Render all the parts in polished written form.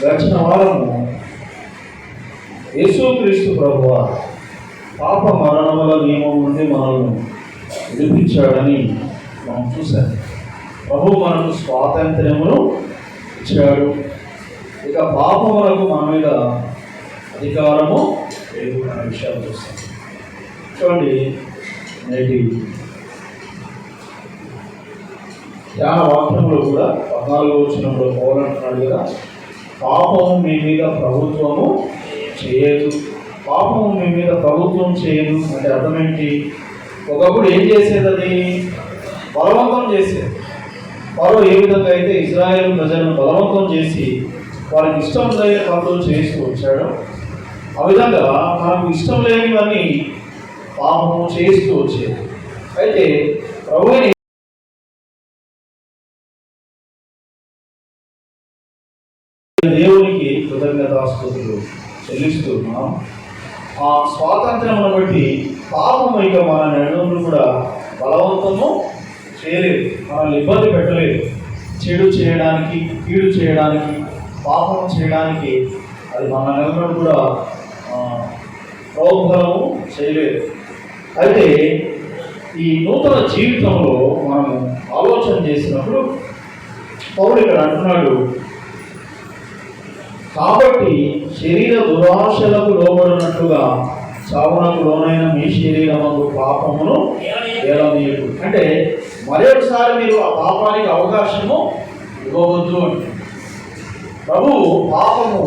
గడిచిన వారము యేసుక్రీస్తు ప్రభువు పాప మరణముల నియమం నుండి మనల్ని విడిపించాడని మనం చూశాం. ప్రభు మనకు స్వాతంత్ర్యమును ఇచ్చాడు. ఇక పాపములకు మన మీద అధికారము లేదు అనే విషయాలు చూస్తాం. చూడండి, నేటి ధ్యాన వాక్యంలో కూడా 14వ వచనంలో పౌలంటున్నాడు కదా, పాపము మీ మీద ప్రభుత్వము చేయదు. పాపము మీ మీద ప్రభుత్వం చేయదు అంటే అర్థం ఏంటి? ఒకప్పుడు ఏం చేసేది? అది బలవంతం చేసేది. వారు ఏ విధంగా అయితే ఇజ్రాయేల్ ప్రజలను బలవంతం చేసి వారికి ఇష్టం లేని పనులు చేస్తూ వచ్చాడో, ఆ విధంగా మనకు ఇష్టం లేనివన్నీ పాపము చేస్తూ వచ్చేది. అయితే ప్రభువుని దేవునికి కృతజ్ఞతాస్తుతులు చెల్లిస్తున్నాం. ఆ స్వాతంత్ర్యమును బట్టి పాపము ఇక మన నెలలు కూడా బలవంతము చేయలేదు, మనల్ని ఇబ్బంది పెట్టలేదు. చెడు చేయడానికి, కీడు చేయడానికి, పాపం చేయడానికి అది మన నెలలు కూడా ప్రోద్బలము చేయలేదు. అయితే ఈ నూతన జీవితంలో మనము ఆలోచన చేసినప్పుడు పౌలు ఇక్కడ అంటున్నాడు, కాబట్టి శరీర దురాశలకు లోబడినట్లుగా చావునకు లోనైన మీ శరీరముకు పాపమును ఏలనీయదు. అంటే మరొకసారి మీరు ఆ పాపానికి అవకాశము ఇవ్వవద్దు అంటే ప్రభువు పాపము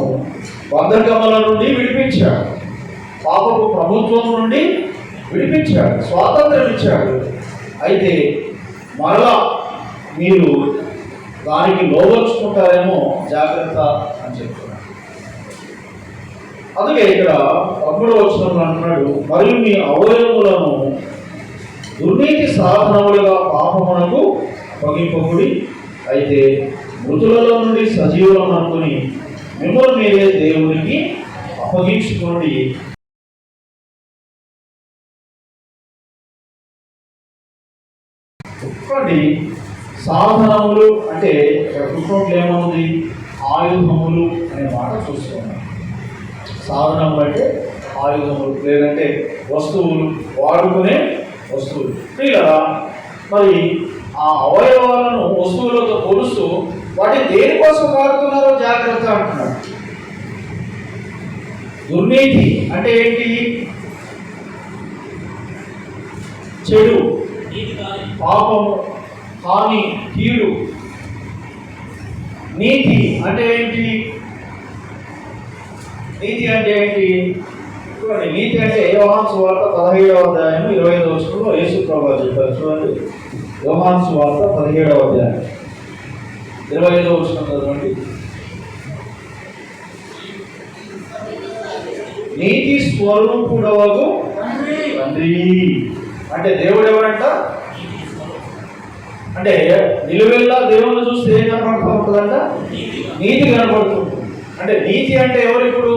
బంధకముల నుండి విడిపించాడు, పాపపు ప్రభుత్వం నుండి విడిపించాడు, స్వాతంత్రం ఇచ్చాడు. అయితే మరలా మీరు దానికి లోబర్చుకుంటారేమో జాగ్రత్త అని చెప్తున్నారు. అందుకే ఇక్కడ 13వ వచనంలో అంటున్నాడు, మరియు మీ అవయవములను దుర్నీతి సాధనములుగా పాపమునకు అప్పగింపకుడి, అయితే మృతులలో నుండి సజీవులను అనుకుని మిమ్మల్ని మీరే దేవునికి అప్పగించుకోండి. ఒక్కటి సాధనములు అంటే కుటుంబంలో ఏమవుతుంది? ఆయుధములు అనే మాట చూస్తున్నాం. సాధనములు అంటే ఆయుధములు, లేదంటే వస్తువులు, వాడుకునే వస్తువులు. ఇలా మరి ఆ అవయవాలను వస్తువులతో పోలుస్తూ వాటిని దేనికోసం వాడుతున్నారో జాగ్రత్త అంటున్నాడు. దుర్నీతి అంటే ఏంటి? చెడు, పాపము, హాని, కీడు. నీతి అంటే ఏంటి? నీతి అంటే ఏంటి? చూడండి, నీతి అంటే యోహాను సువార్త 17వ అధ్యాయం 25వ వచనంలో యేసు ప్రభువు చెప్పారు. చూడండి, యోహాను సువార్త 17వ అధ్యాయం 25వ వచనం చదవండి. నీతి స్వరూపుడవగు తండ్రి అంటే దేవుడు ఎవరంట? అంటే నిలువెల్లా దేవుని చూస్తే ఏం కనపడుతూ ఉంటుందంట? నీతి కనపడుతుంది. అంటే నీతి అంటే ఎవరు? ఇప్పుడు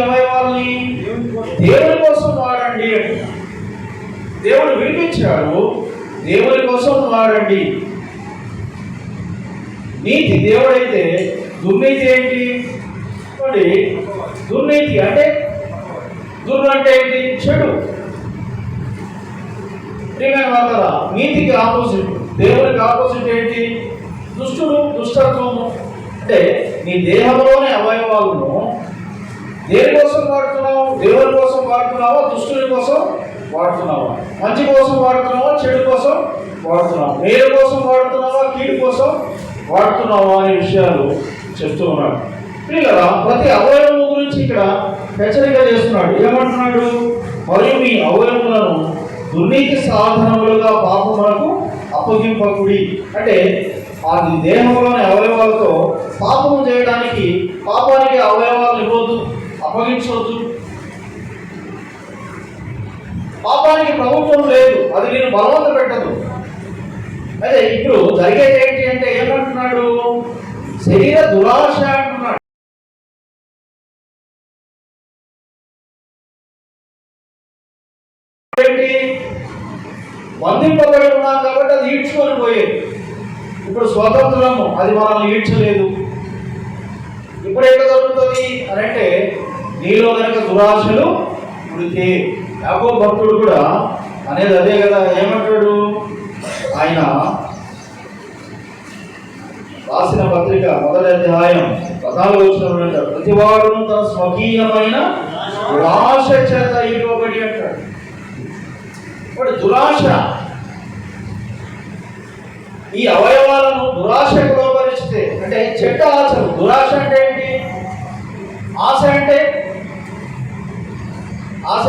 అవయవాల్ని దేవుని కోసం వాడండి అంటే దేవుడు విడిపించాడు, దేవుని కోసం వాడండి. నీతి దేవుడైతే దుర్నీతి ఏంటి? దుర్నీతి అంటే అంటే ఏంటి? చెడు. నీతికి ఆపోజిట్, దేవునికి ఆపోజిట్ ఏంటి? దుష్టుడు, దుష్టత్వము. అంటే నీ దేహంలోని అవయవాలను దేనికోసం వాడుతున్నావు? దేవుని కోసం వాడుతున్నావా? దుష్టుని కోసం వాడుతున్నావా? మంచి కోసం వాడుతున్నావా? చెడు కోసం వాడుతున్నావా? మేలు కోసం వాడుతున్నావా? కీడు కోసం వాడుతున్నావా అనే విషయాలు చెప్తూ ఉన్నాడు. పిల్లల ప్రతి అవయవం గురించి ఇక్కడ హెచ్చరిక చేస్తున్నాడు. ఏమంటున్నాడు? మరియు మీ అవయవములను దుర్నీతి సాధనములుగా పాపములకు అప్పగింపకుడి. అంటే అది దేహంలోని అవయవాలతో పాపము చేయడానికి, పాపానికి అవయవాలు ఇవ్వద్దు, అప్పగించవద్దు. పాపానికి ప్రభుత్వం లేదు, అది నేను బలవంత పెట్టదు. అదే ఇప్పుడు జరిగేది ఏంటి అంటే ఏమంటున్నాడు? శరీర దురాశ అంటున్నాడు. బంధింపబడి ఉన్నాం కాబట్టి అది ఈడ్చుకొని పోయేది. ఇప్పుడు స్వతంత్రము, అది మనల్ని ఈడ్చలేదు. ఇప్పుడు ఎట్లా జరుగుతుంది అని అంటే, నీలో కనుక దురాశలు పుడితే, యాకోబు భక్తుడు కూడా అనేది అదే కదా. ఏమంటాడు ఆయన రాసిన పత్రిక 1వ అధ్యాయం 14వ వచనంలో అంటాడు, ప్రతివాడును తన స్వకీయమైన దురాశ చేత ఇవ్వబడి అంటాడు. ఇప్పుడు దురాశ, ఈ అవయవాలను దురాశకు లోపరిస్తే అంటే చెడ్డ ఆశలు. దురాశ అంటే ఏంటి? ఆశ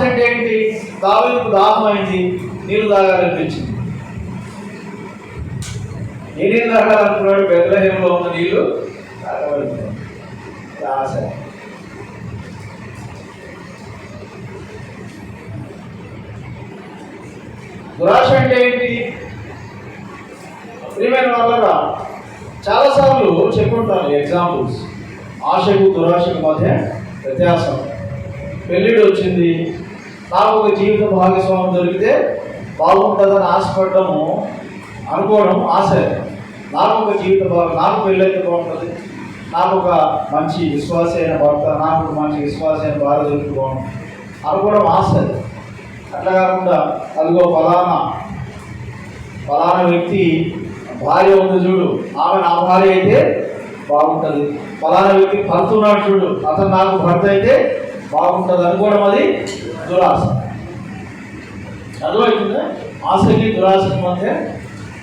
అంటే ఏంటి? దావీదుకు దాహమైంది, నీళ్ళు తాగాలనిపించింది. ఏ నీళ్ళు తాగాలనుకున్నాడు? బెత్లెహేములో ఉన్న నీళ్లు తాగాలనుకున్నాడు. ఆశ. దురాశ అంటే ఏంటి? ప్రియమైన వాళ్ళరా, చాలాసార్లు చెప్పుకుంటాను ఎగ్జాంపుల్స్. ఆశకు దురాశకు మధ్య వ్యత్యాసం. పెళ్ళిడు వచ్చింది, నాకు ఒక జీవిత భాగస్వామి దొరికితే బాగుంటుందని ఆశపడము, అనుకోవడం ఆశ. నాకు ఒక నాకు పెళ్ళైతే బాగుంటుంది, నాకు ఒక మంచి విశ్వాస అయిన భర్త, నాకు ఒక మంచి విశ్వాస అయిన భార్య దొరికి బాగుంటుంది అనుకోవడం ఆశ. అట్లా కాకుండా అదిగో ఫలానా వ్యక్తి భార్య ఉంది చూడు, ఆమె నా భార్య అయితే బాగుంటుంది, ఫలానా వ్యక్తి భర్త ఉన్నాడు చూడు, అతను నాకు భర్త అయితే బాగుంటుంది అనుకోవడం, అది దురాశ. అర్థమవుతుందా? ఆశకి దురాశకి మధ్య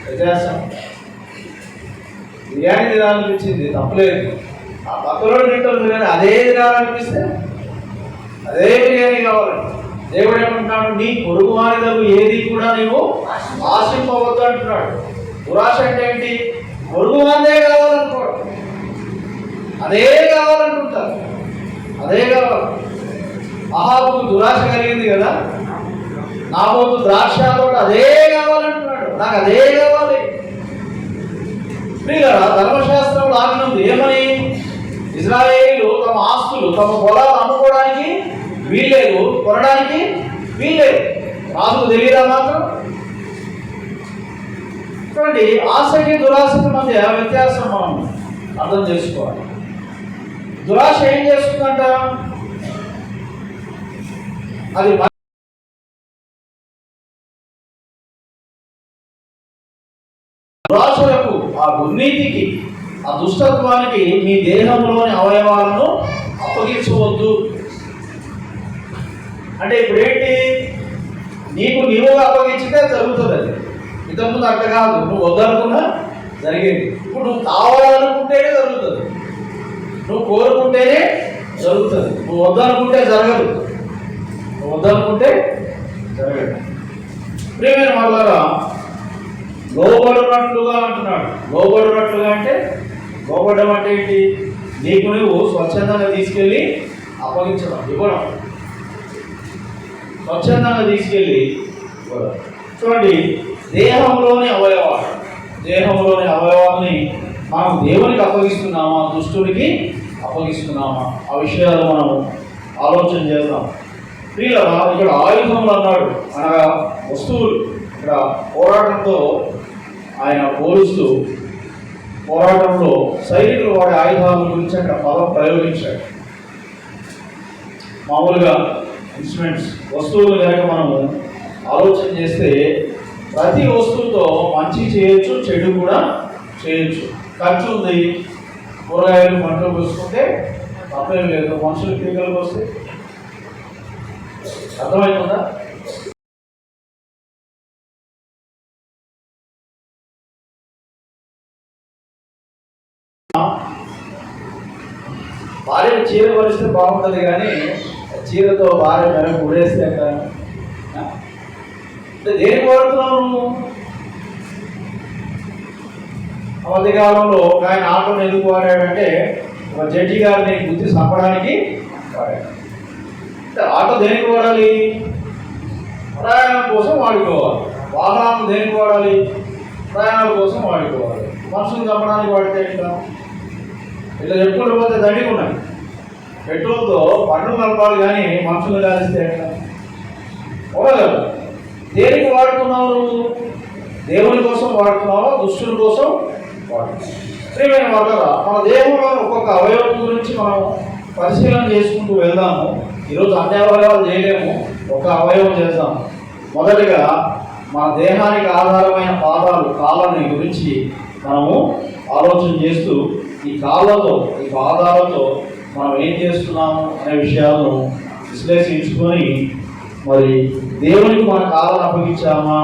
వ్యత్యాసం. బిర్యానీ తినాలనిపించింది, తప్పలేదు. ఆ పక్కలో తింటారు బిర్యానీ, అదే తినాలనిపిస్తే అదే బిర్యానీ కావాలి. దేవుడు ఏమంటున్నాడు? నీ పొరుగు వారిదకు ఏది కూడా నీవు ఆశింపవద్దు అంటున్నాడు. దురాశ అంటే ఏంటి? పొరుగు వారిదే కావాలనుకోవడం, అదే కావాలనుకుంటారు, అదే కావాలి. అహాబుకు దురాశ కలిగింది కదా, నాబోతు ద్రాక్ష తోట అదే కావాలంటున్నాడు, నాకు అదే కావాలి. ప్రియులారా, ధర్మశాస్త్రంలో ఆజ్ఞ ఏమని? ఇశ్రాయేలీయులు తమ ఆస్తులు, తమ పొలాలు అమ్ముకోవడానికి వీల్లేదు, కొనడానికి వీల్లేదు. రాజుకు తెలియదా మాత్రం? చూడండి, ఆశకి దురాశకి మధ్య వ్యత్యాసం మనం అర్థం చేసుకోవాలి. దురాశ ఏం చేస్తుందంట? అది దురాశలకు, ఆ దుర్నీతికి, ఆ దుష్టత్వానికి మీ దేహంలోని అవయవాలను అప్పగించవద్దు. అంటే ఇప్పుడు ఏంటి? నీవుగా అప్పగించితే జరుగుతుంది. అది ఇంతకుముందు అట్లా కాదు, నువ్వు వద్దనుకున్నా జరిగేది. ఇప్పుడు నువ్వు కావాలనుకుంటేనే జరుగుతుంది, నువ్వు కోరుకుంటేనే జరుగుతుంది. నువ్వు వద్దనుకుంటే జరగదు, నువ్వు వద్దనుకుంటే జరగదు. ప్రియమైన వాళ్ళారా, లోబడినట్లుగా అంటున్నాడు. లోబడినట్లుగా అంటే, లోబడడం అంటే ఏంటి? నీకు నువ్వు స్వచ్ఛందంగా తీసుకెళ్ళి అప్పగించడం, ఇవ్వడం. స్వచ్ఛందంగా తీసుకెళ్ళి ఇవ్వడం. చూడండి, దేహంలోని అవయవాల్ని మనం దేవునికి అప్పగిస్తున్నామా, దుష్టుడికి అప్పగిస్తున్నామా? ఆ విషయాలు మనం ఆలోచన చేద్దాం. ప్రియులారా, ఇక్కడ ఆయుధములు అన్నాడు, అనగా వస్తువులు. ఇక్కడ పోరాటంతో ఆయన పోలుస్తూ, పోరాటంలో సైనికులు వాడే ఆయుధాల గురించి అక్కడ పదం ప్రయోగించాడు. మామూలుగా ఇన్స్ట్రుమెంట్స్, వస్తువులు కనుక మనము ఆలోచన చేస్తే ప్రతి వస్తువుతో మంచి చేయొచ్చు, చెడు కూడా చేయొచ్చు. ఖర్చు ఉంది, కూరగాయలు పంటలు కోసుకుంటే తప్పేం లేదు, మనుషులు పీకలకు వస్తే. అర్థమవుతుందా? భార్య చీర కొలిస్తే బాగుంటుంది, కానీ చీరతో భార్య మెరకు ఉడేస్తే అక్కడ దేనికి వాడుతున్నావు నువ్వు? ఆ మధ్యకాలంలో ఒక ఆయన ఆటోని ఎందుకు వాడాడంటే, ఒక జడ్జి గారిని గుర్తి చంపడానికి వాడాడు. ఆటో దేనికి వాడాలి? ప్రయాణం కోసం వాడుకోవాలి. వాహనాలు దేనికి వాడాలి? ప్రయాణాల కోసం వాడుకోవాలి. మనుషులు చంపడానికి వాడితే ఎట్లా? ఇట్లా చెప్పుకుంటూ పోతే దండిగా ఉన్నాయి. పెట్రోల్తో బండ్లు నడపాలి, కానీ మనుషులు కాలిస్తే ఎట్లా? కదా. దేనికి వాడుతున్నావు నువ్వు? దేవుని కోసం వాడుతున్నావా, దుష్టుల కోసం వాడుతున్నావా? ప్రియమైన వాళ్ళరా, మన దేహంలో ఒక్కొక్క అవయవం గురించి మనం పరిశీలన చేసుకుంటూ వెళ్దాము. ఈరోజు అన్ని అవయవాలు చేయలేము, ఒక అవయవం చేద్దాం. మొదటిగా మన దేహానికి ఆధారమైన పాదాలు, కాళ్ళని గురించి మనము ఆలోచన చేస్తూ ఈ కాళ్ళతో, ఈ పాదాలతో మనం ఏం చేస్తున్నాము అనే విషయాలను విశ్లేషించుకొని, మరి దేవునికి మన కాళ్ళను అప్పగించామా,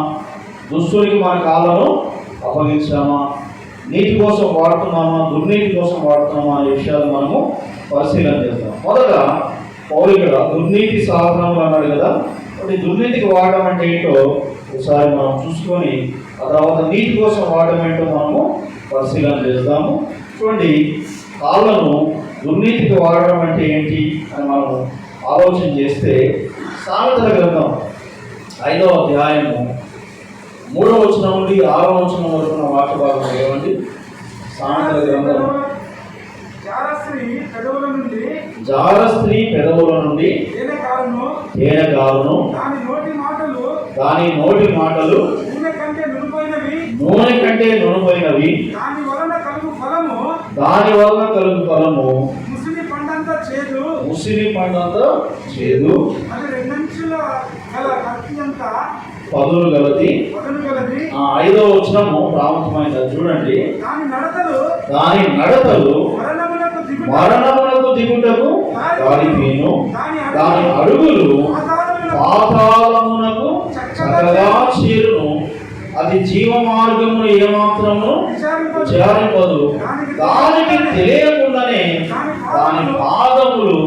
దుస్తునికి మన కాళ్ళను అప్పగించామా, నీటి కోసం వాడుతున్నామా, దుర్నీతి కోసం వాడుతున్నామా అనే విషయాలు మనము పరిశీలన చేస్తాం. మొదట పౌలు ఇక్కడ దుర్నీతి సాధనములు అన్నాడు కదా. కాబట్టి దుర్నీతికి వాడడం అంటే ఏంటో ఒకసారి మనం చూసుకొని ఆ తర్వాత నీటి కోసం వాడడం ఏంటో మనము పరిశీలన చేస్తాము. చూడండి, కాళ్ళను దుర్నీతికి వాడడం అంటే ఏంటి అని మనము ఆలోచన చేస్తే, సామెతల గ్రంథం 5వ అధ్యాయము 3వ వచనం నుండి 6వ వచనం వరకు ఉన్న వాక్య భాగం ఏమండి? సామెతల గ్రంథం. జార స్త్రీ పెదవుల నుండి తేనె గారును, దాని నోటి మాటలు నూనె కంటే నునుపైనవి, దాని వలన కలుగు ఫలము ముసిలి పండంత చేదు, పదులు గలది. 5వ వచనము ప్రాముఖ్యమైనది. చూడండి, దాని నడతలు మరణమునకు దిగుటకు దారిపోయిను, దాని అడుగులు పాతాళమునకు చక్కగా చేరును, అది జీవ మార్గమును ఏమాత్రము విచారింపదు, దానికి తెలియకుండానే దాని పాదములు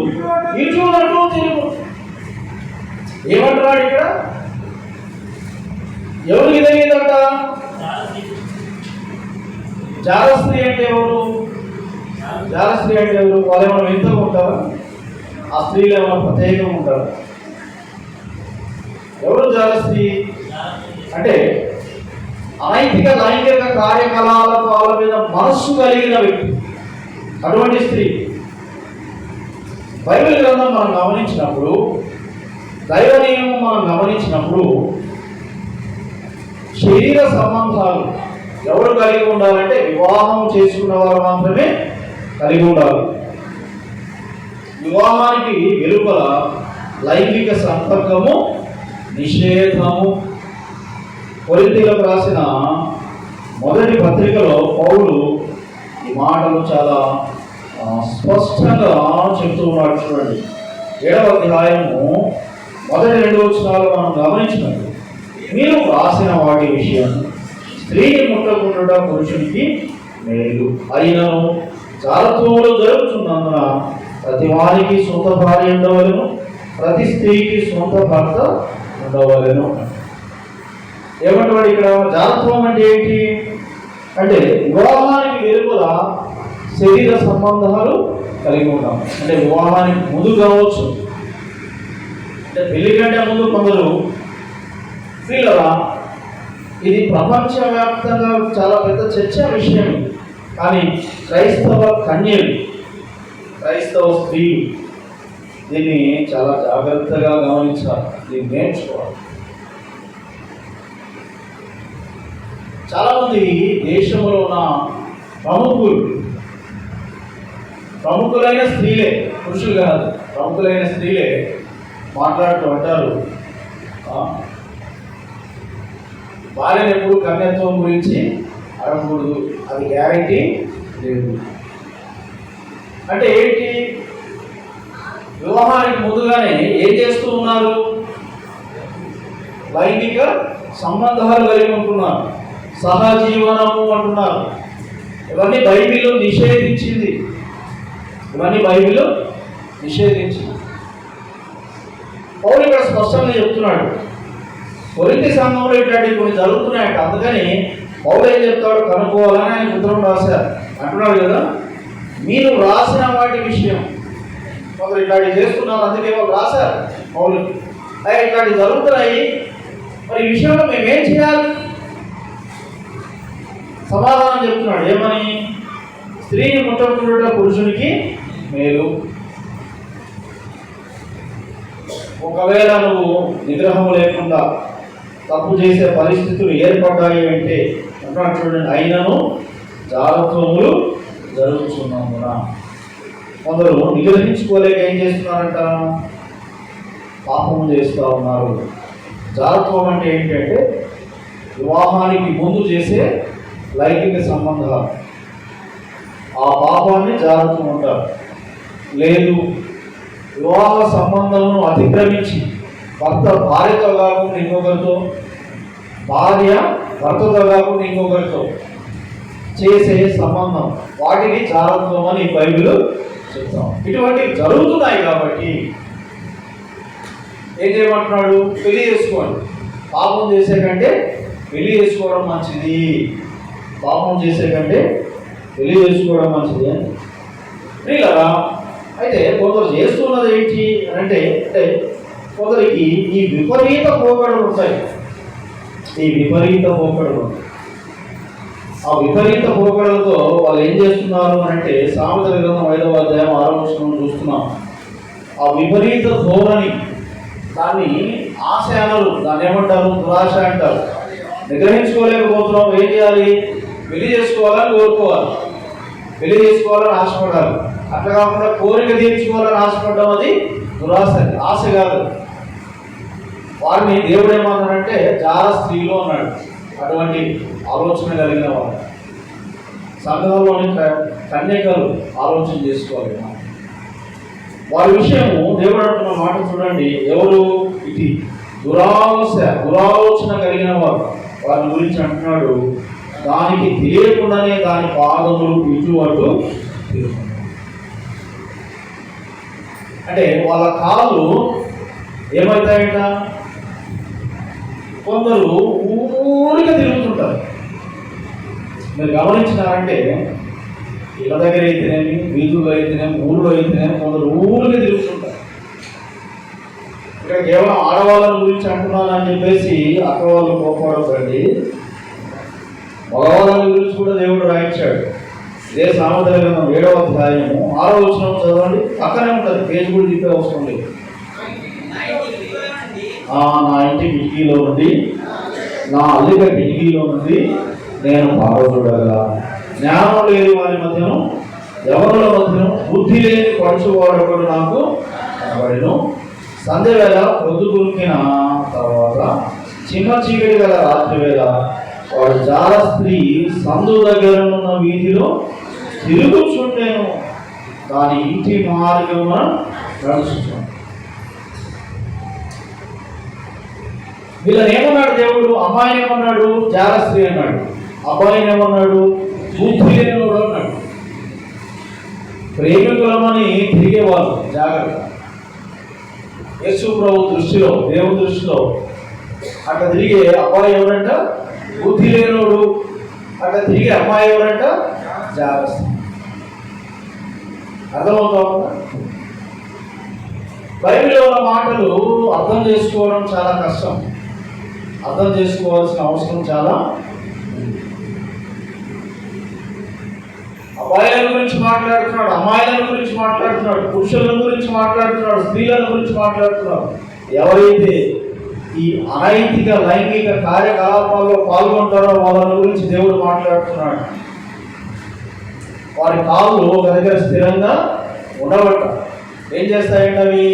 ఇటు అటు తిరుగు. ఏమంటున్నాడు ఇక్కడ? ఎవరికి తెలియదంట? జారస్త్రీ అంటే ఎవరు? జారస్త్రీ అంటే ఎవరు? వాళ్ళు ఏమైనా వింతగా ఉంటారా? ఆ స్త్రీలు ఏమైనా ప్రత్యేకంగా ఉంటారా? ఎవరు జారస్త్రీ అంటే? అనైతిక లైంగిక కార్యకలాపాల వాళ్ళ మీద మనస్సు కలిగిన వ్యక్తి, అటువంటి స్త్రీ. బైబిల్ గ్రంథం మనం గమనించినప్పుడు, దైవ నియమం మనం గమనించినప్పుడు, శరీర సంబంధాలు ఎవరు కలిగి ఉండాలంటే వివాహం చేసుకున్న వారు మాత్రమే కలిగి ఉండాలి. వివాహానికి వెలుపల లైంగిక సంపర్కము నిషేధము. కొరింథీయులకు రాసిన మొదటి పత్రికలో పౌలు ఈ మాటలు చాలా స్పష్టంగా చెప్తూ ఉన్నాడు. చూడండి, 7వ అధ్యాయము మొదటి 2 వచనాలు మనం గమనించినట్టు, మీరు రాసిన వాటి విషయం స్త్రీని ముట్టకుండా పురుషునికి మేలు, అయినను జారత్వములు జరుగుతున్నందున ప్రతి వారికి సొంత భార్య ఉండవలను, ప్రతి స్త్రీకి సొంత భర్త ఉండవలను. ఏమంటాడు ఇక్కడ? జారత్వం అంటే ఏంటి అంటే వివాహానికి వెలుపల శరీర సంబంధాలు కలిగి ఉంటాం. అంటే వివాహానికి ముందు కావచ్చు, అంటే పెళ్లి కంటే ముందు కొందరు స్త్రీలరా, ఇది ప్రపంచవ్యాప్తంగా చాలా పెద్ద చర్చా విషయం. కానీ క్రైస్తవ కన్యలు, క్రైస్తవ స్త్రీలు దీన్ని చాలా జాగ్రత్తగా గమనించాలి, దీన్ని నేర్చుకోవాలి. చాలామంది దేశంలో ఉన్న ప్రముఖులైన స్త్రీలే, పురుషులు కాదు, ప్రముఖులైన స్త్రీలే మాట్లాడుతూ ఉంటారు, భార్యను ఎప్పుడు కన్యత్వం గురించి అడగకూడదు, అది గ్యారంటీ లేదు. అంటే ఏంటి? వివాహానికి ముందుగానే ఏం చేస్తూ ఉన్నారు? లైంగిక సంబంధాలు కలిగి ఉంటున్నారు, సహజీవనము అంటున్నారు. ఇవన్నీ బైబిల్ నిషేధించింది, ఇవన్నీ బైబిల్ నిషేధించింది. పౌలు ఇక్కడ స్పష్టంగా చెప్తున్నాడు, కొరింథీ సంఘంలో ఇట్లాంటివి కొన్ని జరుగుతున్నాయంట. అందుకని పౌలు ఏం చెప్తాడు? కనుక్కోవాలని ఆయన ఉత్తరం రాశారు అంటున్నాడు కదా. మీరు రాసిన వాటి విషయం కొందరు ఇట్లాంటివి చేస్తున్నారు, అందుకే వాళ్ళు రాశారు పౌలు, ఇట్లాంటివి జరుగుతున్నాయి, మరి ఈ విషయంలో మేమేం చేయాలి? సమాధానం చెప్తున్నాడు. ఏమని? స్త్రీని ముట్టకుండా పురుషునికి మేలు. ఒకవేళ నువ్వు నిగ్రహం లేకుండా తప్పు చేసే పరిస్థితులు ఏర్పడ్డాయి అంటే అంటున్నాడు చూడండి, అయినను జాగ్రత్తలు జరుగుతున్నందున. కొందరు నిగ్రహించుకోలేక ఏం చేస్తున్నారంట, పాపం చేస్తూ ఉన్నారు. జాగ్రత్తం అంటే ఏంటంటే వివాహానికి ముందు చేసే లైంగిక సంబంధాలు, ఆ పాపాన్ని జాగ్రత్తం ఉంటారు. లేదు, వివాహ సంబంధమును అతిక్రమించి భర్త భార్యతో కాకుండా ఇంకొకరితో, భార్య భర్తతో కాకుండా ఇంకొకరితో చేసే సంబంధం, వాటిని జాగ్రత్తం అని బైబిల్ చెప్తాం. ఇటువంటివి జరుగుతున్నాయి కాబట్టి ఏం చేయమంటున్నాడు, పెళ్లి చేసుకోండి. పాపం చేసే కంటే పెళ్లి చేసుకోవడం మంచిది, పాపం చేసే కంటే పెళ్లి చేసుకోవడం మంచిది అని ప్రియులారా. అయితే కొందరు చేస్తున్నది ఏంటి అంటే కొందరికి ఈ విపరీత పోకడలు ఉంటాయి. ఈ విపరీత పోకడలు, ఆ విపరీత పోకడలతో వాళ్ళు ఏం చేస్తున్నారు అంటే సామెతల గ్రంథం 5వ అధ్యాయం 6వ వచనం చూస్తున్నాం. ఆ విపరీత ధోరణి, దాన్ని ఆశ అనరు, దాన్ని ఏమంటారు, దురాశ అంటారు. నిగ్రహించుకోలేకపోతున్నాం, ఏం చేయాలి, పెళ్లి చేసుకోవాలని కోరుకోవాలి, పెళ్లి చేసుకోవాలని ఆశపడాలి. అట్లా కాకుండా కోరిక తీర్చుకోవాలని ఆశపడడం అది దురాశ, ఆశ కాదు. వారిని దేవుడు ఏమన్నాడంటే జార స్త్రీలు అన్నాడు. అటువంటి ఆలోచన కలిగిన వారు సంఘంలోని కన్యకలు ఆలోచన చేసుకోవాలి. వారి విషయము దేవుడు అంటున్న మాట చూడండి, ఎవరు ఇది దురాలోచన కలిగిన వారు, వారి గురించి అంటున్నాడు, దానికి తెలియకుండానే దాని పాదములు ఇటు అటు తిరుగుతున్నాయి. అంటే వాళ్ళ కాళ్ళు ఏమవుతాయంట, కొందరు ఊరిగా తిరుగుతుంటారు. మీరు గమనించినారంటే ఇళ్ళ దగ్గర అయితేనేమి, వీధుల్లో అయితేనేమి, ఊళ్ళో అయితేనేమి కొందరు ఊరిగా తిరుగుతుంటారు. ఇక్కడ కేవలం ఆడవాళ్ళ గురించి అంటున్నానని చెప్పేసి అక్క వాళ్ళు కోపడకండి, మగవాళ్ళ గురించి కూడా దేవుడు రాయించాడు. ఇదే సామెతల గ్రంథం 7వ అధ్యాయము 6వ వచనం చదవండి, పక్కనే ఉంటుంది, పేజ్ కూడా తిప్పే అవసరం లేదు. నా ఇంటి కిటికీలో నుండి, నా అల్లిక కిటికీలో నుండి నేను పారచూడగా, జ్ఞానం లేని వారి మధ్యను, యవనుల మధ్యను బుద్ధి లేని పడుచువాడొకడు నాకు కనబడెను. సంధ్య వేళ పొద్దు గురికిన తర్వాత చిన్న చీకటి గల రాత్రి వేళ వాడు జార స్త్రీ సందు దగ్గర ఉన్న వీధిలో తిరుగుచుండెను, దాని ఇంటి మార్గమున నడుచుచుండెను. వీళ్ళని ఏమన్నాడు దేవుడు, అమ్మాయిని ఏమన్నాడు, జార స్త్రీ అన్నాడు, అబ్బాయిని ఏమన్నాడు, బుద్ధి లేనివాడు అన్నాడు. ప్రేమికులమని తిరిగేవాళ్ళు జాగ్రత్త. యేసు ప్రభు దృష్టిలో, దేవుని దృష్టిలో అట్లా తిరిగే అబ్బాయి ఎవరంట, బుద్ధి లేనోడు. అట్లా తిరిగే అమ్మాయి ఎవరంట, జాగ్రత్త. అర్థమవుతా ఉందా? బైబిల్లో ఉన్న మాటలు అర్థం చేసుకోవడం చాలా కష్టం, అర్థం చేసుకోవాల్సిన అవసరం చాలా. అబ్బాయిల గురించి మాట్లాడుతున్నాడు, అమ్మాయిల గురించి మాట్లాడుతున్నాడు, పురుషుల గురించి మాట్లాడుతున్నాడు, స్త్రీల గురించి మాట్లాడుతున్నాడు. ఎవరైతే ఈ అనైతిక లైంగిక కార్యకలాపాల్లో పాల్గొంటారో వాళ్ళ గురించి దేవుడు మాట్లాడుతున్నాడు. వారి కాళ్ళు ఒక దగ్గర స్థిరంగా ఉండబట్ట. ఏం చేస్తాయంటే అవి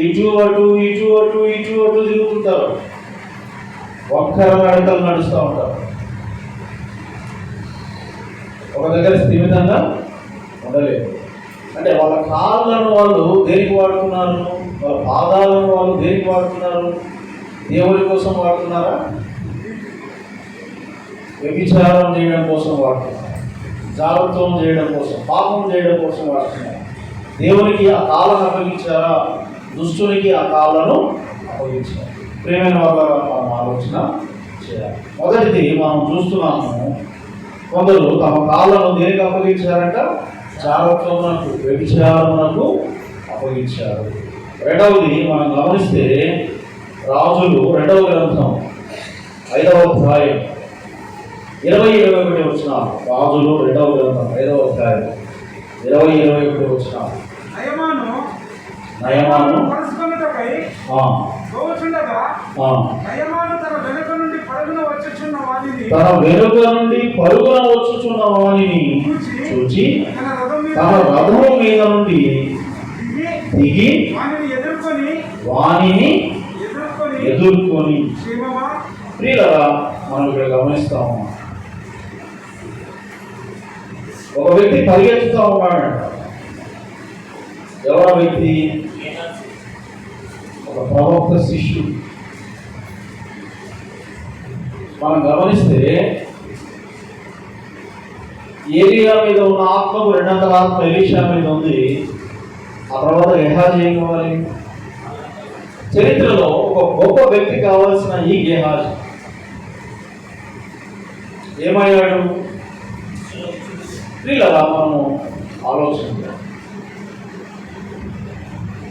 ఇటు అటు ఇటు అటు ఇటు అటు తిరుగుతుంటారు, ఒక్కర నడకలు నడుస్తూ ఉంటారు, ఒక దగ్గర స్థిమితంగా ఉండలేదు. అంటే వాళ్ళ కాళ్ళను వాళ్ళు దేనికి వాడుతున్నారు, వాళ్ళ పాదాలను వాళ్ళు దేనికి వాడుతున్నారు, దేవుడి కోసం వాడుతున్నారా, వ్యభిచారం చేయడం కోసం వాడుతున్నారు, జాగ్రత్తం చేయడం కోసం, పాపం చేయడం కోసం వాడుతున్నారు. దేవునికి ఆ కాళ్ళను అప్పగించారా, దుష్టునికి ఆ కాళ్ళను అప్పగించారు. ప్రేమైన వాళ్ళ మనం ఆలోచన చేయాలి. మొదటిది మనం చూస్తున్నాము, కొందరు తమ కాళ్ళను దేనికి అప్పగించారంట, జాగ్రత్తమునకు, వ్యభిచారమునకు అప్పగించారు. రెండవది మనం గమనిస్తే రాజులు 2వ గ్రంథం 5వ అధ్యాయం 20-21 వచనాలు. రాజులు 2వ గ్రంథం 5వ అధ్యాయం 20-21 వచనాలు. నయమాను నయమాను తన వెనుక నుండి పరుగున వచ్చుచున్న వానిని చూచి తన రథము మీద నుండి దిగి వానిని ఎదుర్కొని. ప్రియులారా, మనం ఇక్కడ గమనిస్తాము, ఒక వ్యక్తి పరిగెత్తుతూ ఉన్నాడంట. ఎవరో వ్యక్తి? ఒక ప్రవక్త శిష్యుడు. మనం గమనిస్తే ఏలియా మీద ఉన్న ఆత్మకు 200 ఆత్మ ఎలీషా మీద ఉంది. ఆ తర్వాత గెహాజీ ఏం కావాలి? చరిత్రలో ఒక గొప్ప వ్యక్తి కావాల్సిన ఈ గెహాజీ ఏమయ్యాడు? వీళ్ళలా మనము ఆలోచించాలి.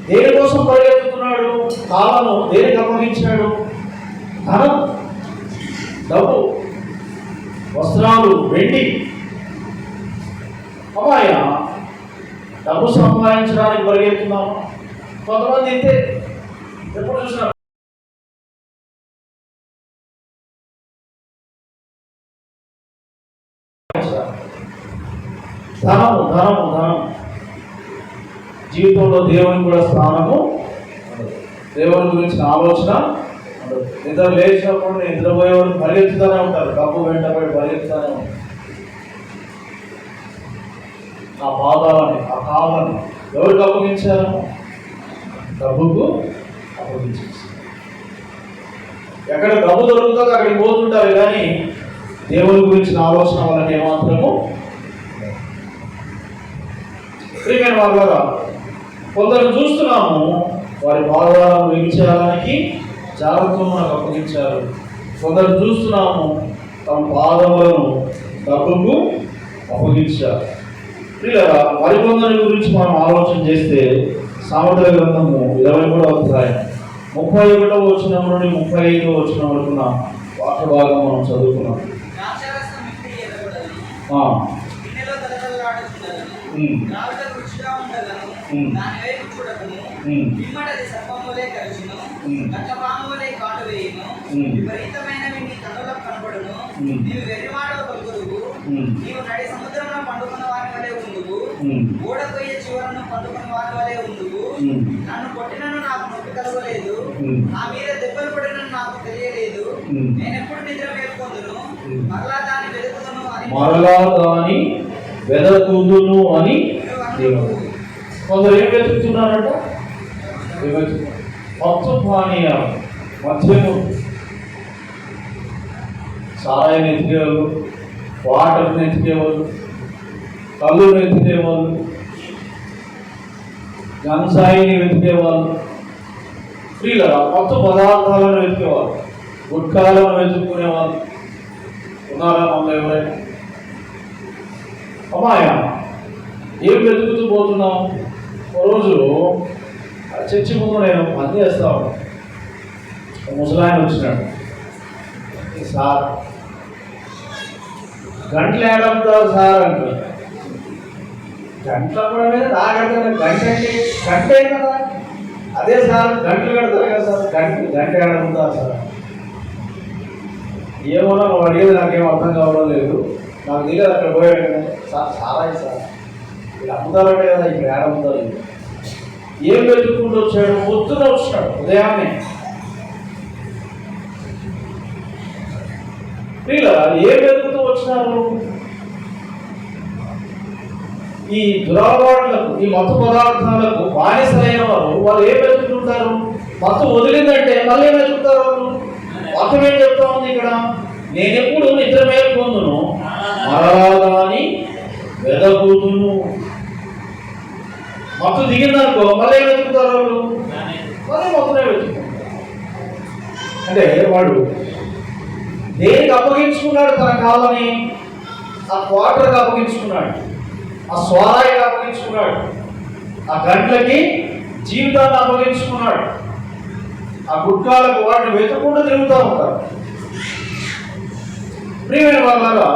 దేనికోసం పరిగెత్తుతున్నాడు? కాలను దేనికి అప్పగించాడు? ధనం, డబ్బు, వస్త్రాలు, వెండి. అమ్మాయ డబ్బు సంపాదించడానికి పరిగెత్తున్నాము. కొంతమంది ఇంతే, ఎప్పుడు చూసినా ధనము ధనము ధనం. జీవితంలో దేవుని కూడా స్థానము, దేవుని గురించిన ఆలోచన. నిద్ర లేచినప్పుడు నిద్రపోయేవాడు పరిగెత్తుతూనే ఉంటారు, డబ్బు వెంటబడి పరిగెత్తుతూనే ఉంటారు. ఆ పాదాలని, ఆ కాళ్ళని ఎవరికి అప్పగించారు? డబ్బుకు అప్పగించారు. ఎక్కడ డబ్బు దొరుకుతుందో అక్కడికి పోతుంటారు, కానీ దేవుని గురించిన ఆలోచన వాళ్ళకి ఏమాత్రము. ప్రియమైన వాళ్ళగా, కొందరు చూస్తున్నాము, వారి పాదాలను వెలిచేయడానికి జాగ్రత్తగా మనకు అప్పగించారు. కొందరు చూస్తున్నాము, తమ పాదములను డబ్బుకు అప్పగించారు. ప్రియులారా, మరికొందరి గురించి మనం ఆలోచన చేస్తే సామెతల గ్రంథము 23వ అధ్యాయం 31వ వచనం నుండి 35వ వచనం వరకు వాక్య భాగం మనం చదువుకున్నాం. నన్ను కొట్టినను నాకు నొప్పి కలగలేదు, నా మీద దెబ్బలు పడినను నాకు తెలియలేదు. నేను ఎప్పుడు నిద్ర మేల్కొందును, మరలా దాన్ని వెదకుదును అని కొందరు ఏం వెతుకుతున్నారంట? మత్తు పానీయాలు, మద్యము, సారాయిని ఎత్తికేవాళ్ళు, వాటర్ని ఎత్తికేవాళ్ళు, కళ్ళును ఎత్తికేవాళ్ళు, గంజాయిని వెతికేవాళ్ళు. స్త్రీలరా, కొత్త పదార్థాలను వెతికేవాళ్ళు, గుట్కాలను వెతుక్కునేవాళ్ళు ఉన్నారా? మనలో ఎవరైనా? అమ్మాయ ఏం వెతుకుతూ పోతున్నాం? రోజు చర్చి ముందు నేను పని చేస్తా ఉన్నాను. ముసలాయన వచ్చినాడు. సార్ గంటలు ఏడవుతారు సార్ అంటారు. గంటల కూడా మీద నాగడతాను. గంట కదా, అదే సార్ గంటలు కడతారు కదా సార్, గంట ఏడవుతారు సార్. ఏమన్నా నువ్వు అడిగేది నాకేం అర్థం కావడం లేదు, నాకు తెలియదు. అక్కడ పోయాడు సార్, చాలా సార్ వీళ్ళు అమ్ముతారంటే కదా, ఇక్కడ ఏడవుతారు. ఏం వెతుక్కుంటూ వచ్చాడు? పొద్దున వచ్చినాడు, ఉదయాన్నే. వీళ్ళ ఏం వెతుకుతూ వచ్చినారు? ఈ దురాలవాట్లకు, ఈ మత్తు పదార్థాలకు బానిసలైన వాళ్ళు ఏం వెతుకుతుంటారు? మత్తు వదిలిందంటే మళ్ళీ ఏం వెతుకుతారు వాళ్ళు? వాక్యం ఏం చెప్తా ఉంది ఇక్కడ? నేనెప్పుడు నిద్ర మేల్కొందును, మరలాగాని వెదకుదును. మత్తు దిగిందనుకో మళ్ళీ ఏం వెతుకుతారు వాళ్ళు? మళ్ళీ మత్తునే వెతుకుంటారు. అంటే వాడు దేనికి అప్పగించుకున్నాడు? తన కాళ్ళని ఆ క్వార్టర్కి అప్పగించుకున్నాడు, ఆ స్వారాయికి అప్పగించుకున్నాడు, ఆ గంటలకి జీవితాన్ని అప్పగించుకున్నాడు, ఆ గుట్కాలకు వాటిని వెతుక్కుంటూ తిరుగుతూ ఉంటారు. ప్రియమైన వాళ్ళగా,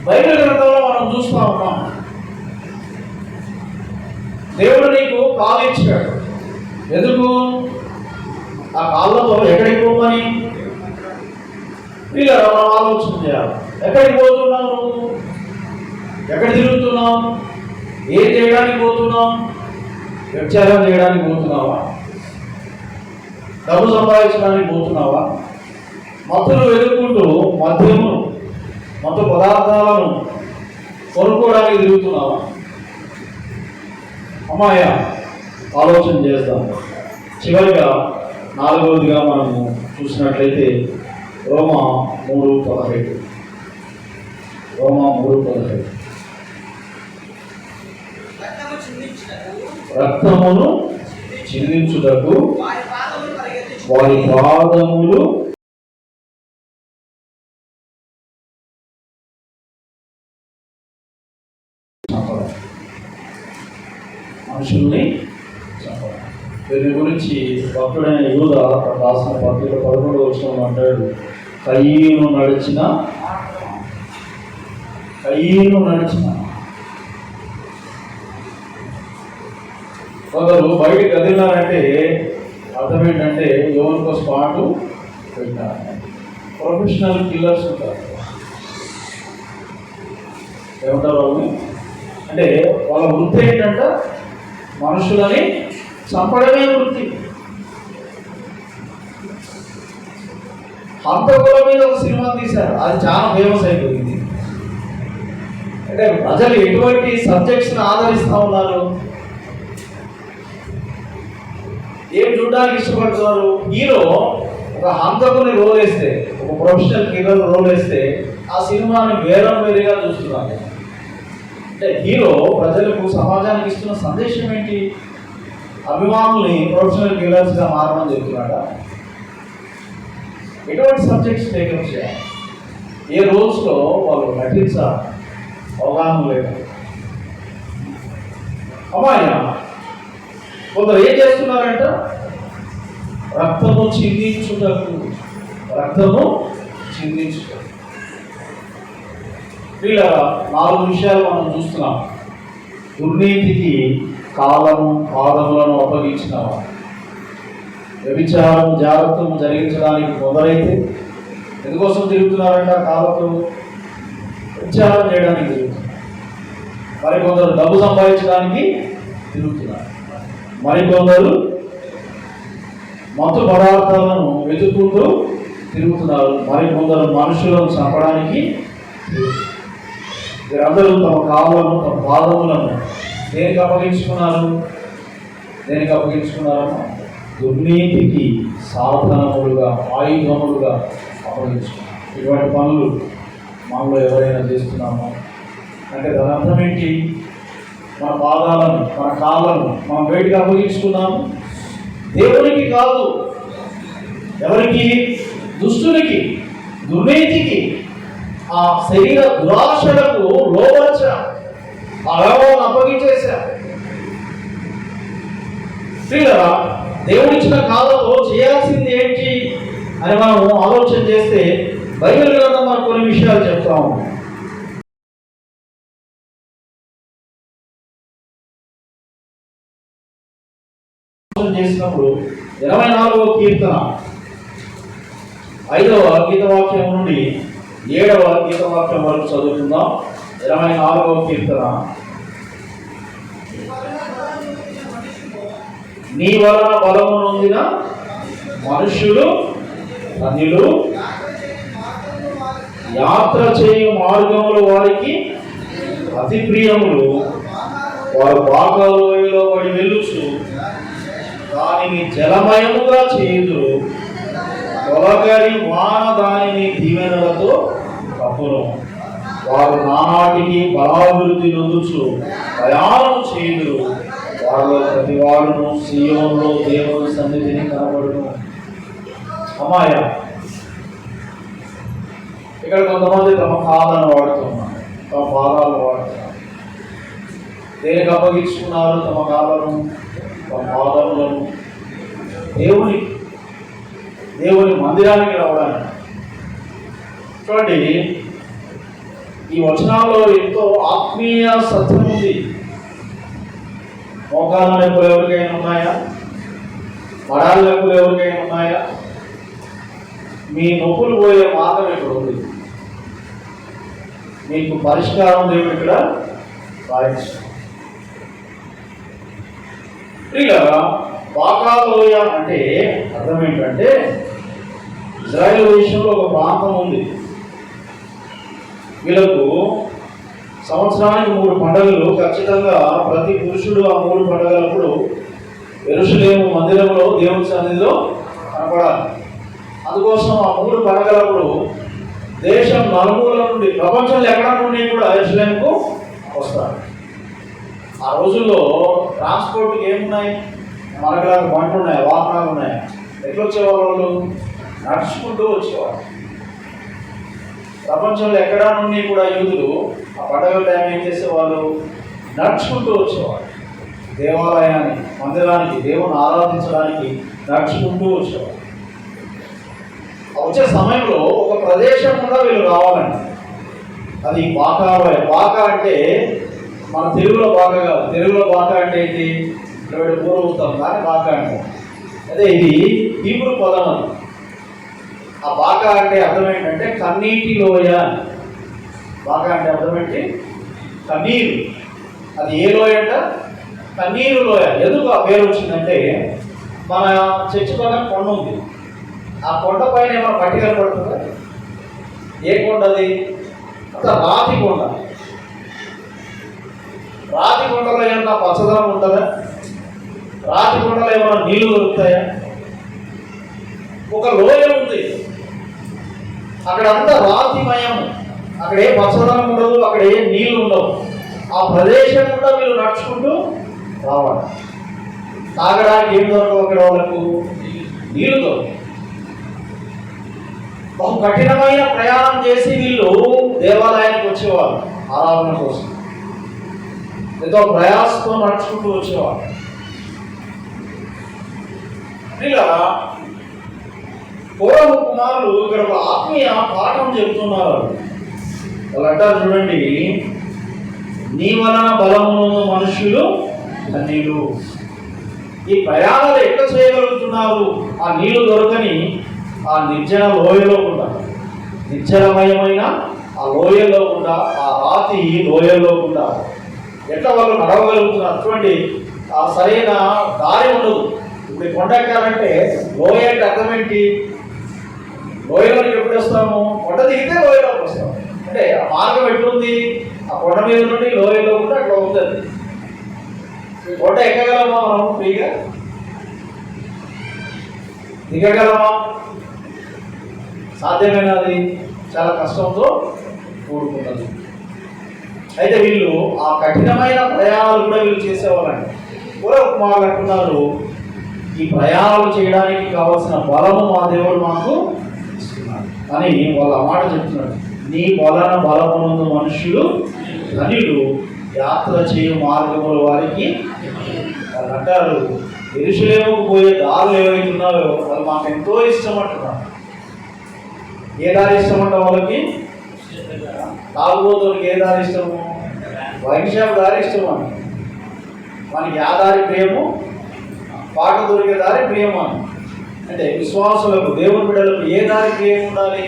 బైబిల్ గ్రంథంలో మనం చూస్తూ ఉన్నాం, దేవుడు నీకు కాలు ఇచ్చాడు. ఎందుకు? ఆ కాళ్ళతో ఎక్కడికి పోమని వీళ్ళ మనం ఆలోచన చేయాలి. ఎక్కడికి పోతున్నావు నువ్వు? ఎక్కడ తిరుగుతున్నావు? ఏం చేయడానికి పోతున్నావు? వ్యభిచారం చేయడానికి పోతున్నావా? డబ్బు సంపాదించడానికి పోతున్నావా? మత్తులు వెతుక్కుంటూ మత్తు పదార్థాలను కొనుక్కోవడానికి తిరుగుతున్నావా? అమ్మాయ ఆలోచన చేద్దాం. చివరిగా 4వదిగా మనము చూసినట్లయితే రోమా 3:17. రోమా 3:17. రక్తమును చిందించుటకు వారి పాదములు మనుషుల్ని చంపడం. దీని గురించి భక్తుడైన యూదా రాసిన పత్రిక 11వ వచనంలో అంటాడు, కయీను నడిచిన కొందరు బయటికి కదిలినారంటే అర్థం ఏంటంటే ఎవరికో స్పాటు పెట్టారు. ప్రొఫెషనల్ కిల్లర్స్ ఉంటారు. ఏమంటారు వాళ్ళు? అంటే వాళ్ళ వృత్తి ఏంటంటే మనుషులని చంపడమే వృత్తి. హంతకుల మీద ఒక సినిమా తీశారు, అది చాలా ఫేమస్ అయిపోయింది. అంటే ప్రజలు ఎటువంటి సబ్జెక్ట్స్ని ఆదరిస్తూ ఉన్నారు, ఏం చూడడానికి ఇష్టపడుతున్నారు? హీరో ఒక హంతకుని రోల్ వేస్తే, ఒక ప్రొఫెషనల్ కిల్లర్ రోల్ వేస్తే ఆ సినిమాని వేరుగా చూస్తున్నారు. అంటే హీరో ప్రజలకు సమాజానికి ఇస్తున్న సందేశం ఏంటి? అభిమానుల్ని ప్రొఫెషనల్ కిల్లర్స్గా మారమని చెప్తున్నాడా? ఎటువంటి సబ్జెక్ట్స్ టేకప్ చేయాలి, ఏ రోల్స్లో వాళ్ళు నటించాలి, అవగాహన లేదు. అమ్మాయి కొందరు ఏం చేస్తున్నారంట? రక్తము చిందించుటకు. వీళ్ళ 4 విషయాలు మనం చూస్తున్నాం. దుర్నీతికి కాలము పాదములను అప్పగించినవా, వ్యభిచారము జాగ్రత్తము జరిగించడానికి మొదలైతే ఎందుకోసం తిరుగుతున్నారంట? కాలతో వ్యభిచారం చేయడానికి తిరుగుతున్నారు. మరికొందరు డబ్బు సంపాదించడానికి తిరుగుతున్నారు. మరికొందరు మత్తు పదార్థాలను వెతుక్కుంటూ తిరుగుతున్నారు. మరికొందరు మనుషులను చంపడానికి తిరుగుతున్నారు. వీరందరూ తమ కాళ్ళను తమ పాదములను దేనికి అప్పగించుకున్నారు? దుర్నీతికి సాధనములుగా, ఆయుధములుగా అప్పగించుకున్నారు. ఇటువంటి పనులు మనలో ఎవరైనా చేస్తున్నామో అంటే దాని అర్థం ఏంటి? మన పాదాలను, మన కాళ్ళను మనం బయటికి అప్పగించుకున్నాము. దేవునికి కాదు, ఎవరికి? దుష్టునికి, దుర్నీతికి, ఆ శరీర దురాశలకు లోబర్చా, అవయవాలను అప్పగించేశా. స్త్రీలరా, దేవుడిచ్చిన కాళ్ళతో చేయాల్సింది ఏంటి అని మనం ఆలోచన చేస్తే బైబిల్ గ్రంథం మనకు కొన్ని విషయాలు చెప్తాము. చేసినప్పుడు 24వ కీర్తన 5వ గీతవాక్యం నుండి 7వ గీతవాక్యం వరకు చదువుకుందాం. 24వ కీర్తన. నీ వలన బలము నొందిన మనుష్యులు ధన్యులు, యాత్ర చేయు మార్గములు వారికి అతి ప్రియములు. వారు బాగలోయలో పడి వెలుచు దానిని జలమయముగా చేయుదురు. తొలగరి వాన దానిని దీవెనలతో కప్పును. వారు నానాటికి బలాభివృద్ధి నొందుచు ప్రయాణం చేయుదురు. వారిలో ప్రతి వాడును సీయోనులో దేవుని సన్నిధిని కనబడును. అమ్మాయ, ఇక్కడ కొంతమంది తమ కాళ్ళను వాడుతున్నారు, తమ పాదాలను వాడుతున్నారు. దేనికి అప్పగించుకున్నారు? తమ కాళ్ళను, తమ పాదములను దేవుని మందిరానికి రావడానికి. చూడండి, ఈ వచనాల్లో ఎంతో ఆత్మీయ సత్యం ఉంది. మోకాళ్ళ నొప్పులు ఎవరికైనా ఉన్నాయా? మడాల నొప్పులు ఎవరికైనా ఉన్నాయా? మీ నొప్పులు పోయే మార్గం ఇక్కడ ఉంది. మీకు పరిష్కారం దేవుడు ఇక్కడ రాయించాడు. ఇలా బాకాలోయ అంటే అర్థం ఏంటంటే, ఇజ్రాయెల్ దేశంలో ఒక ప్రాంతం ఉంది. వీళ్ళకు సంవత్సరానికి 3 పండుగలు ఖచ్చితంగా ప్రతి పురుషుడు ఆ 3 పండుగలప్పుడు యెరూషలేము మందిరంలో దేవుని సన్నిధిలో కనపడాలి. అందుకోసం ఆ 3 పండుగలప్పుడు దేశం నలుమూల నుండి, ప్రపంచంలో ఎక్కడ నుండి కూడా యెరూషలేముకు వస్తారు. ఆ రోజుల్లో ట్రాన్స్పోర్ట్కి ఏమున్నాయి? మనకు బండ్లు ఉన్నాయి, వాహనాలు ఉన్నాయి. ఎట్లా వచ్చేవాళ్ళు? వాళ్ళు నడుచుకుంటూ వచ్చేవాళ్ళు. ప్రపంచంలో ఎక్కడా నుండి కూడా యూదులు ఆ పండుగ టైం ఏం చేసేవాళ్ళు? నడుచుకుంటూ వచ్చేవాళ్ళు. దేవాలయానికి, మందిరానికి, దేవుని ఆరాధించడానికి నడుచుకుంటూ వచ్చేవాళ్ళు. వచ్చే సమయంలో ఒక ప్రదేశం కూడా వీళ్ళు రావాలండి. అది బాకాలోయ. బాకా అంటే మన తెలుగులో బాకా కాదు. తెలుగులో బాకా అంటే ఏంటి? ఇక్కడ పూర్వవుతాం కానీ బాకా అంటే అదే ఇది హీబ్రూ పదం. అది ఆ బాకా అంటే అర్థం ఏంటంటే కన్నీటి లోయ. బాకా అంటే అర్థం ఏంటి? కన్నీరు. అది ఏ లోయ అంట? కన్నీరు లోయ. ఎందుకు ఆ పేరు వచ్చిందంటే, మన చర్చి పక్కన కొండ ఉంది. ఆ కొండ పైన ఏమైనా మట్టి కనపడుతుందా? ఏ కొండ అది? అంత రాతి కొండ. రాతి కొండలో ఏమన్నా పచ్చదనం ఉంటుందా? రాతి కొండలో ఏమైనా నీళ్లు దొరుకుతాయా? ఒక లోయ ఉంది, అక్కడ అంతా రాతిమయం. అక్కడ ఏ పచ్చదనం ఉండదు, అక్కడ ఏ నీళ్లు ఉండవు. ఆ ప్రదేశం కూడా వీళ్ళు నడుచుకుంటూ రావాలి. తాగడానికి ఏం దొరకవు అక్కడ వాళ్ళకు? నీళ్లు దొరకవు. బహు కఠినమైన ప్రయాణం చేసి వీళ్ళు దేవాలయానికి వచ్చేవాళ్ళు ఆరాధన కోసం. ఏదో ప్రయాసంతో నడుచుకుంటూ వచ్చేవాళ్ళు. ఇలా కోరహు కుమారులు ఇక్కడ ఒక ఆత్మీయ పాఠం చెబుతున్నారు. వాళ్ళు అంటారు చూడండి, నీ వలన బలమును మనుషులు ధన్యులు. ఈ ప్రయాణాలు ఎట్లా చేయగలుగుతున్నారు? ఆ నీళ్లు దొరకని ఆ నిర్జన లోయలో కూడా, నిర్జనమయమైన ఆ లోయల్లో కూడా, ఆ రాతి లోయల్లో కూడా ఎట్లా వాళ్ళు నడవగలుగుతున్నారు? అటువంటి ఆ సరైన దారి ఉండదు. ఇప్పుడు కొండ ఎక్కాలంటే లోయ అంటే అర్థం ఏంటి? లోయలోకి ఎప్పుడు వస్తాము? కొండ దిగితే లోయలోకి వస్తాము. అంటే ఆ మార్గం ఎట్లుంది? ఆ కొండ మీద నుండి లోయలో కూడా అట్లా ఉంటుంది. కొండ ఎక్కగలమా మనం ఫ్రీగా? దిగగలమా? సాధ్యమైనది చాలా కష్టంతో కూడుకున్నది. అయితే వీళ్ళు ఆ కఠినమైన ప్రయాణాలు కూడా వీళ్ళు చేసేవాళ్ళండి. కుమారులు అంటున్నారు, ఈ ప్రయాణాలు చేయడానికి కావాల్సిన బలము మా దేవుడు మాకు ఇస్తున్నాడు అని వాళ్ళ మాట చెప్తున్నాడు. నీ వలన బలమునందు మనుషులు ధనులు, యాత్ర చేయు మార్గముల వారికి. వాళ్ళు అంటారు, యెరూషలేముకు పోయే దారులు ఏవైతున్నాయో వాళ్ళు మాకు ఎంతో ఇష్టం అంటున్నారు. ఏ దారి ఇష్టం అంట వాళ్ళకి? తాగుబోతులకి ఏ దారి ఇష్టము? వైన్ షాప్ దారి ఇష్టం అని. మనకి ఆ దారి ప్రియము, పాట దొరికే దారి ప్రియము అని. అంటే విశ్వాసులకు, దేవుని బిడ్డలకు ఏ దారి ప్రియం ఉండాలి?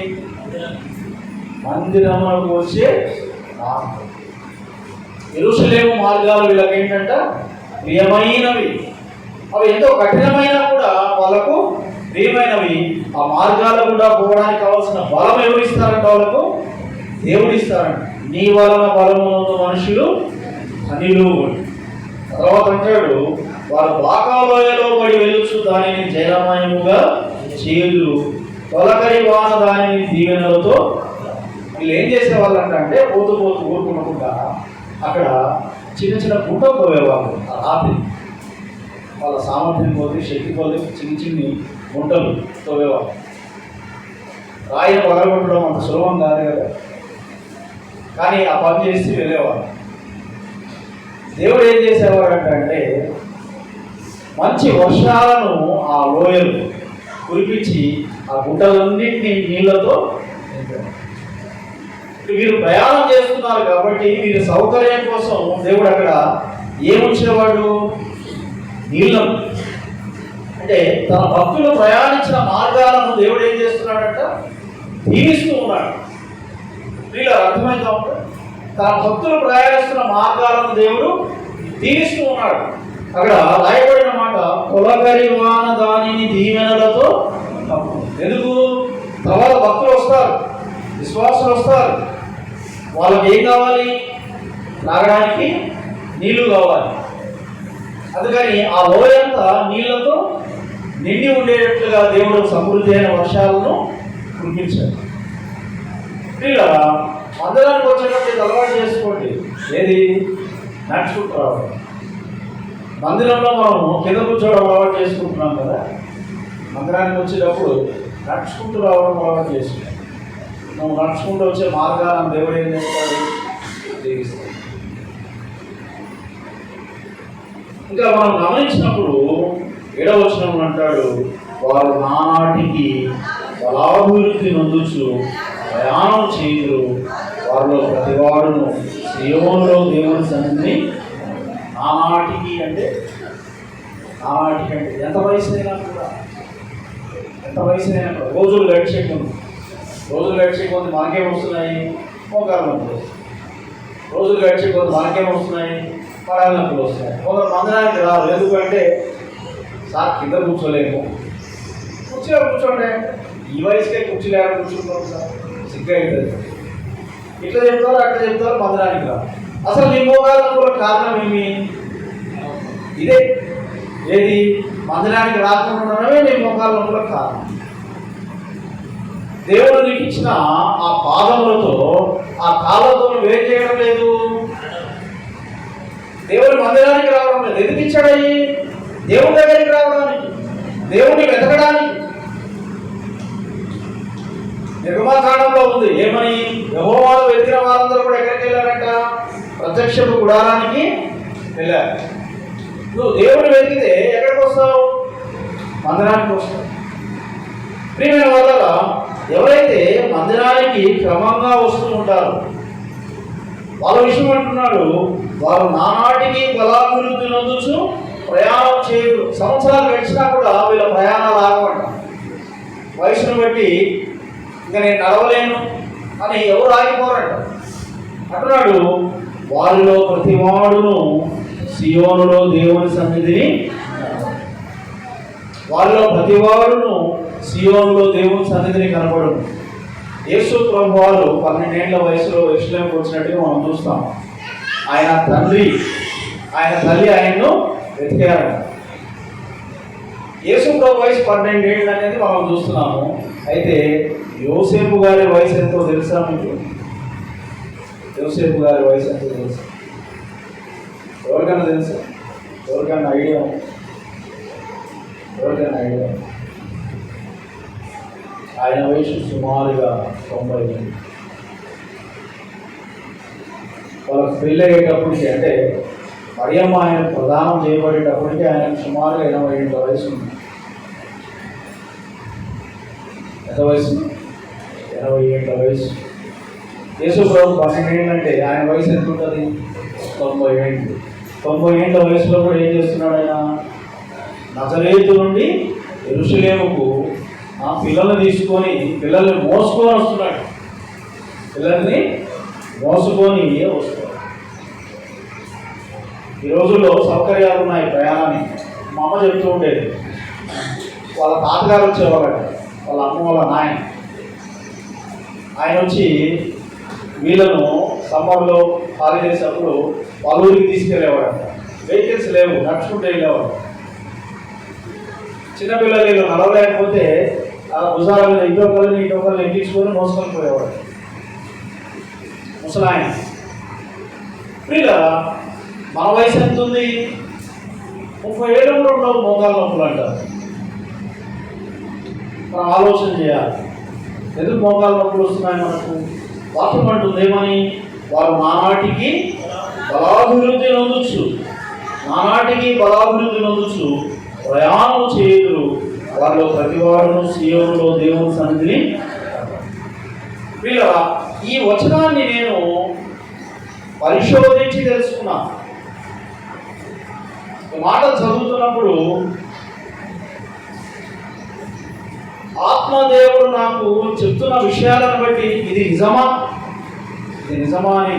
మందిరములకు వచ్చే మార్గం. యెరూషలేము మార్గాలు వీళ్ళకి ఏంటంట? ప్రియమైనవి. అవి ఎంతో కఠినమైనా కూడా వాళ్ళకు ప్రియమైనవి. ఆ మార్గాలు కూడా పోవడానికి కావాల్సిన బలం ఎవరు ఇస్తారంట? వాళ్ళకు దేవుడు ఇస్తారంట. నీ వలన బలమునందు మనుషులు ధనులు. తర్వాత అంటాడు, వారు బాకాలోయలో పడి వెలుచు దానిని జలమయముగా చేదు, తొలకరి వాన దానిని దీవెనలతో. వీళ్ళు ఏం చేసేవాళ్ళంటే పోతూ పోతూ ఊరుకునకుండా అక్కడ చిన్న చిన్న గుంటలు తోవేవాళ్ళు. ఆ రాత్రి వాళ్ళ సామర్థ్యం కొద్ది, శక్తి కొద్ది చిన్ని చిన్ని గుంటలు తోవేవాళ్ళు. రాయిని పగలగొట్టడం అంత సులభం కాదు కదా, కానీ ఆ పని చేసి వెళ్ళేవాళ్ళు. దేవుడు ఏం చేసేవాడంటే మంచి వర్షాలను ఆ లోయలు కురిపించి ఆ గుంటలన్నింటినీ నీళ్లతో నింపాడు. వీరు ప్రయాణం చేస్తున్నారు కాబట్టి వీరి సౌకర్యం కోసం దేవుడు అక్కడ ఏముంచేవాడు? నీళ్ళను. అంటే తన భక్తులు ప్రయాణించిన మార్గాలను దేవుడు ఏం చేస్తున్నాడంట? దీవిస్తూ ఉన్నాడు. వీళ్ళు అర్థమైందా ఉంటారు? తన భక్తులు ప్రయాణిస్తున్న మార్గాలను దేవుడు దీవిస్తూ ఉన్నాడు. అక్కడ రాయబడిన మాట, తొలకరి వాన దానిని దీవెనలతో. ఎందుకు? తర్వాత భక్తులు వస్తారు, విశ్వాసులు వస్తారు. వాళ్ళకి ఏం కావాలి? తాగడానికి నీళ్లు కావాలి. అందుకని ఆ లోయంతా నీళ్లతో నిండి ఉండేటట్లుగా దేవుడు సమృద్ధి అయిన వర్షాలను కురిపించాడు. ఇలా మందిరానికి వచ్చేటప్పుడు అలవాటు చేసుకోండి. ఏది? నడుచుకుంటూ రావడం. మందిరంలో మనము కింద కూర్చోవడం అలవాటు చేసుకుంటున్నాం కదా. మందిరానికి వచ్చేటప్పుడు నడుచుకుంటూ రావడం అలవాటు చేసుకుంటాం. నువ్వు నడుచుకుంటూ వచ్చే మార్గాలను దేవుడు ఏం చేస్తాడు? జీవిస్తాడు. ఇంకా మనం గమనించినప్పుడు 7వ వచనం అంటాడు, వారు నానాటికి బలాభివృద్ధి నొందుచు ప్రయాణం చేయుదురు, వారిలో ప్రతివాడును సీయోనులో దేవుని సన్నిధిని. నానాటికి అంటే ఎంత వయసునైనా కూడా, ఎంత వయసునైనా కూడా, రోజులు గడిచే కొద్ది మనకేం వస్తున్నాయి? మోకాలు నొప్పులు వస్తాయి. రోజులు గడిచే కొద్ది మనకేం వస్తున్నాయి? పడాల నొప్పులు వస్తాయి. ఒకరు మందిరానికి రాదు. ఎందుకంటే సార్ కింద కూర్చోలేము, కుర్చీలో కూర్చోండి. ఈ వయసుకే కుర్చీలో కూర్చుంటాం సార్, సిగ్గా అవుతుంది. ఇట్లా చెప్తారు, అట్లా చెప్తారు, మందిరానికి రాదు. అసలు నీ మోకాల నొప్పుల కారణం ఏమి? ఇదే. ఏది? మందిరానికి రాకుండా ఉండడమే నీ మోకాల నొప్పుల కారణం. దేవుడు నీకు ఇచ్చిన ఆ పాదములతో, ఆ కాళ్ళతో వేరు చేయడం లేదు. దేవుడు మందిరానికి రావడం లేదు. ఎందుకు ఇచ్చాడయి? దేవుడి దగ్గరికి రావడానికి, దేవుడిని వెతకడానికి. నిర్గమకాండంలో ఉంది ఏమని? యెహోవాను వెతికిన వారందరూ కూడా ఎక్కడికి వెళ్ళారంట? ప్రత్యక్షపు గుడారానికి వెళ్ళారు. నువ్వు దేవుడిని వెతికితే ఎక్కడికి వస్తావు? మందిరానికి వస్తావు. ప్రియమైన వాళ్ళ, ఎవరైతే మందిరానికి క్రమంగా వస్తూ ఉంటారో వాళ్ళ విషయం అంటున్నాడు, వారు నానాటికి బలాభివృద్ధి నొందుచు ప్రయాణం చేయరు. సంవత్సరాలు గడిచినా కూడా వీళ్ళ ప్రయాణాలు ఆగమంట. వయసును బట్టి ఇంకా నేను నడవలేను అని ఎవరు ఆగిపోరంట. అంటున్నాడు, వారిలో ప్రతివాడును సీయోనులో దేవుని సన్నిధిని. వారిలో ప్రతివాడును సీయోనులో దేవుని సన్నిధిని కనపడు. యేసు ప్రభు వారు 12 ఏళ్ల వయసులో యెరూషలేముకు వచ్చినట్టుగా మనం చూస్తాం. ఆయన తల్లి ఆయన్ను వెతికారు. యేసు ప్రభు వయసు 12 ఏళ్ళు అనేది మనం చూస్తున్నాము. అయితే యోసేపు గారి వయసు ఎంతో తెలుసా మీకు? యోసేపు గారి వయసు ఎంతో తెలుసు? ఎవరికైనా తెలుసా? ఎవరికైనా ఐడియా? ఆయన వయసు సుమారుగా 90. వాళ్ళకి పెళ్ళి అయ్యేటప్పటికి, అంటే మరియమ్మ ఆయన ప్రదానం చేయబడేటప్పటికి ఆయనకు సుమారుగా 80 ఏళ్ళ వయసు ఉంది. ఎంత వయసు? 80 ఏళ్ళ వయసు. యేసు ప్రభు 12 ఏళ్ళు అంటే ఆయన వయసు ఎంత ఉంటుంది? 90 ఏళ్ళు. 90 ఏళ్ళ వయసులో కూడా ఏం చేస్తున్నాడు ఆయన? నజరేతు నుండి యెరూషలేముకు పిల్లల్ని తీసుకొని, పిల్లల్ని మోసుకొని వస్తున్నాడు. పిల్లల్ని మోసుకొని వస్తున్నాడు. ఈ రోజుల్లో సౌకర్యాలు ఉన్నాయి ప్రయాణానికి. మా అమ్మ చెప్తూ ఉండేది, వాళ్ళ తాతగారు వచ్చేవాళ్ళట, వాళ్ళ అమ్మ వాళ్ళ నాయన. ఆయన వచ్చి వీళ్ళను సమ్మర్లో హాలిడేస్ అప్పుడు వాళ్ళ ఊరికి తీసుకెళ్ళేవాడట. వెహికల్స్ లేవు, నడుచుకుంటూ వెళ్ళేవాడు. చిన్నపిల్లలు వీళ్ళు నడవలేకపోతే ఆ భుజాల మీద ఇటొకరిని ఎక్కించుకొని మోసుకొని పోయేవాడు ముసలాయన. వీళ్ళ మన వయసు ఎంత ఉంది? 30 ఏళ్ళు కూడా ఉండవు మోకాల నొప్పులు అంటారు. మనం ఆలోచన చేయాలి, ఎందుకు మోకాల నొప్పులు వస్తున్నాయి మనకు? వాక్యం అంటుంది ఏమని? వారు నానాటికి బలాభివృద్ధి నొందుచు ప్రయాణం చేయుదురు, వారిలో ప్రతివాడును సీయోనులో దేవుని సన్నిధిని. వీళ్ళ ఈ వచనాన్ని నేను పరిశోధించి తెలుసుకున్నాను. మాటలు చదువుతున్నప్పుడు ఆత్మదేవుడు నాకు చెప్తున్న విషయాలను బట్టి ఇది నిజమా అని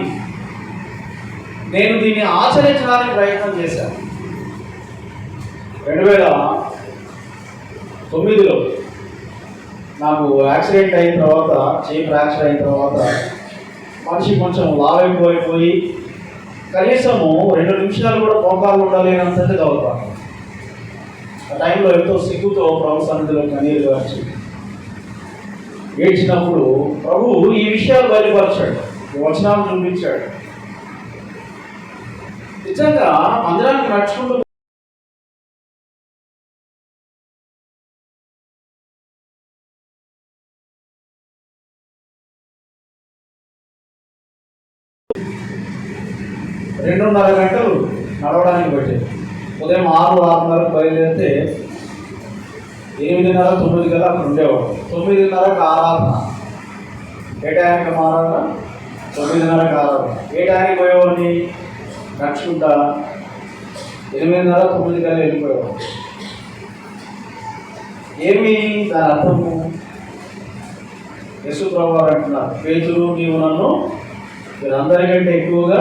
నేను దీన్ని ఆచరించడానికి ప్రయత్నం చేశాను. 2009లో నాకు యాక్సిడెంట్ అయిన తర్వాత, చేయి ఫ్రాక్చర్ అయిన తర్వాత మనిషి కొంచెం లావైపోయి కనీసము 2 నిమిషాలు కూడా మోకాళ్ళు ఉండలేనంతగా అవుతాను. ఆ టైంలో ఎంతో సిగ్గుతో ప్రభు సన్నిధిలో కన్నీరు గార్చి ఏడ్చినప్పుడు ప్రభు ఈ విషయాలు బయలుపరిచాడు, ఈ వచనాలు చూపించాడు. నిజంగా మందిరానికి నడుచుకుంటూ రెండున్నర గంటలు నడవడానికి పట్టింది. ఉదయం 6-6:30 బయలుదేరితే 8:30-9 కల్లా అక్కడ ఉండేవాడు. 9:30కి ఆరాధన. ఏ టైంకి మారాలా? 9:30కి ఆరాధన. ఏ టైంకి పోయేవాడిని? నడుచుకుంటా 8:30-9 కల్లా వెళ్ళిపోయేవాడు. ఏమి దాని అర్థము? యేసు ప్రభువు అంటున్నారు, పేతురు నీవు నన్ను మీరందరికంటే ఎక్కువగా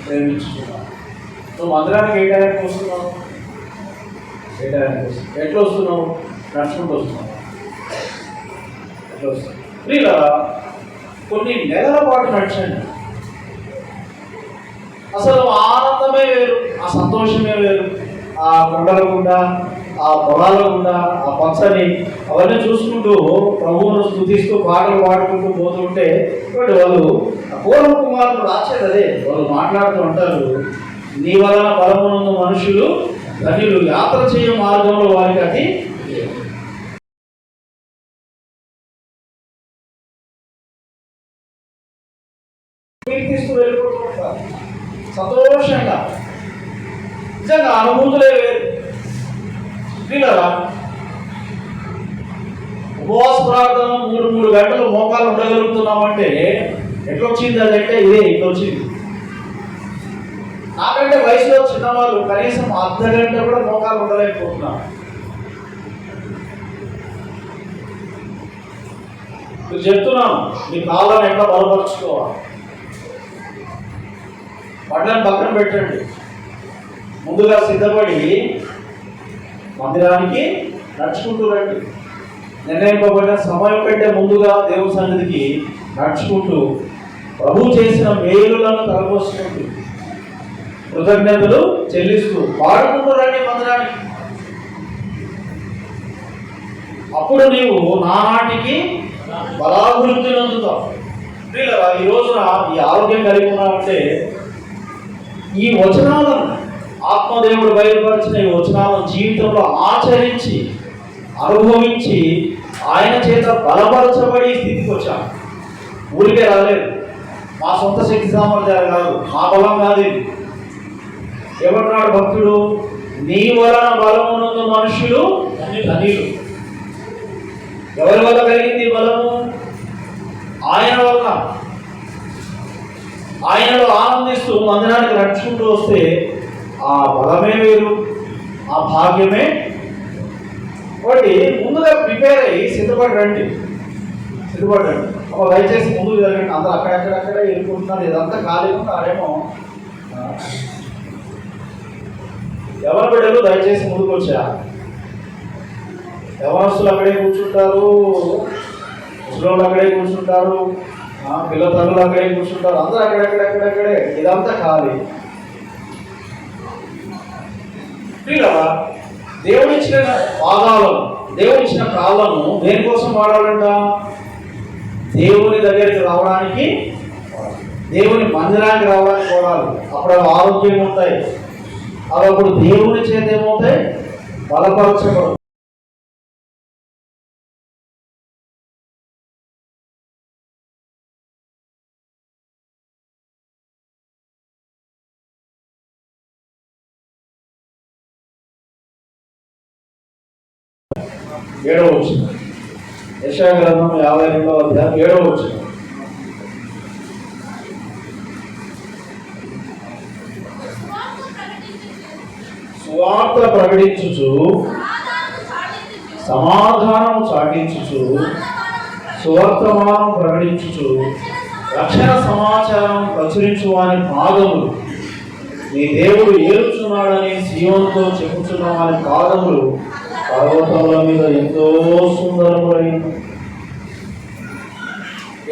ప్రేమించుకున్నాను. నువ్వు మందిరానికి ఏ టైంకి వస్తున్నావు? ఎట్లా వస్తున్నావు? నడుచుకుంటూ వస్తున్నావు. ఎట్లా వస్తున్నావు? ఇలా కొన్ని నెలల పాటు నడిచాను. అసలు ఆనందమే వేరు, ఆ సంతోషమే వేరు. ఆ కొండల గుండా, ఆ పొలాల గుండా, ఆ పచ్చని అవన్నీ చూసుకుంటూ ప్రభువును స్తుతిస్తూ పాటలు పాడుకుంటూ పోతుంటే వాళ్ళు పూర్వ కుమారులు రాసేది అదే. వాళ్ళు మాట్లాడుతూ ఉంటారు, నీ వలన బలమునందు మనుషులు ధనులు, యాత్ర చేయ మార్గంలో వారికి అది తీసుకు వెళ్ళిపోతూ ఉంటారు సంతోషంగా. నిజంగా అనుభూతులే వేరు. వీళ్ళరా ఉపవాస ప్రార్థన 3 గంటలు మోకాలు ఉండగలుగుతున్నామంటే ఎట్లా వచ్చింది? అదంటే ఇదే ఇట్లా వచ్చింది. నాకంటే వయసులో చిన్నవాళ్ళు కనీసం అర్ధ గంట కూడా మోకాలు ఉండలేకపోతున్నారు. మీరు చెప్తున్నాను, మీ కాళ్ళని ఎట్లా బలపరుచుకోవాలి. పడ్డని పక్కన పెట్టండి, ముందుగా సిద్ధపడి మందిరానికి నడుచుకుంటూ రండి. నిర్ణయింపబడిన సమయం కంటే ముందుగా దేవుని సన్నిధికి నడుచుకుంటూ ప్రభు చేసిన మేలులను తలపోసుకుంటూ కృతజ్ఞతలు చెల్లిస్తూ పాడుకుంటూ రండి మందిరానికి. అప్పుడు నీవు నానాటికి బలాభివృద్ధి నందుతావు. ఈ రోజున ఈ ఆరోగ్యం కలిగి ఉన్నామంటే ఈ వచనాలను, ఆత్మదేవుడు బయలుపరిచిన ఈ వచనాలను జీవితంలో ఆచరించి అనుభవించి ఆయన చేత బలపరచబడి స్థితికి వచ్చాను. ఊరికే రాలేదు, మా సొంత శక్తి సామర్థ్యాలు కాదు, మా బలం కాదు ఇది. ఏమంటున్నాడు భక్తుడు? నీ వలన బలమునందు మనుషులు ధనులు. ఎవరి వల్ల కలిగింది బలము? ఆయన వల్ల. ఆయనలో ఆనందిస్తూ మందిరానికి నడుచుకుంటూ వస్తే ఆ బలమే వేరు, ఆ భాగ్యమే. కాబట్టి ముందుగా ప్రిపేర్ అయ్యి సిద్ధపడండి. దయచేసి ముందుకు జరగండి. అందరూ అక్కడక్కడక్కడే వెళ్ళిపోతున్నారు. ఇదంతా ఖాళీ ఉంది. ఆడేమో ఎవరి బిడ్డలు దయచేసి ముందుకు వచ్చా. యవనస్తులు అక్కడే కూర్చుంటారు, ముసలోళ్ళు అక్కడే కూర్చుంటారు, పిల్ల తల్లులు అక్కడే కూర్చుంటారు. అందరూ అక్కడక్కడక్కడక్కడే. ఇదంతా ఖాళీ. దేవుడిచ్చిన పాదాలను, దేవుడిచ్చిన కాళ్ళను దేనికోసం వాడాలంట? దేవుని దగ్గరికి రావడానికి, దేవుని మందిరానికి రావడానికి వాడాలి. అప్పుడు అవి ఆరోగ్యం ఉంటాయి. అవి అప్పుడు దేవుని చేత ఏమవుతాయి? బలపరచబడు. ఏడవ వచనం, యెషయా గ్రంథం 52వ అధ్యాయం 7వ వచనం. సువార్త ప్రకటించుచు సమాధానము చాటించుచు సువర్తమానం ప్రకటించుచు రక్షణ సమాచారం ప్రచురించు వారి పాదములు, నీ దేవుడు ఏలుచున్నాడని సీయోనుతో చెప్పుచున్న వారి పాదములు పర్వతముల మీద ఎంతో సుందరములైన.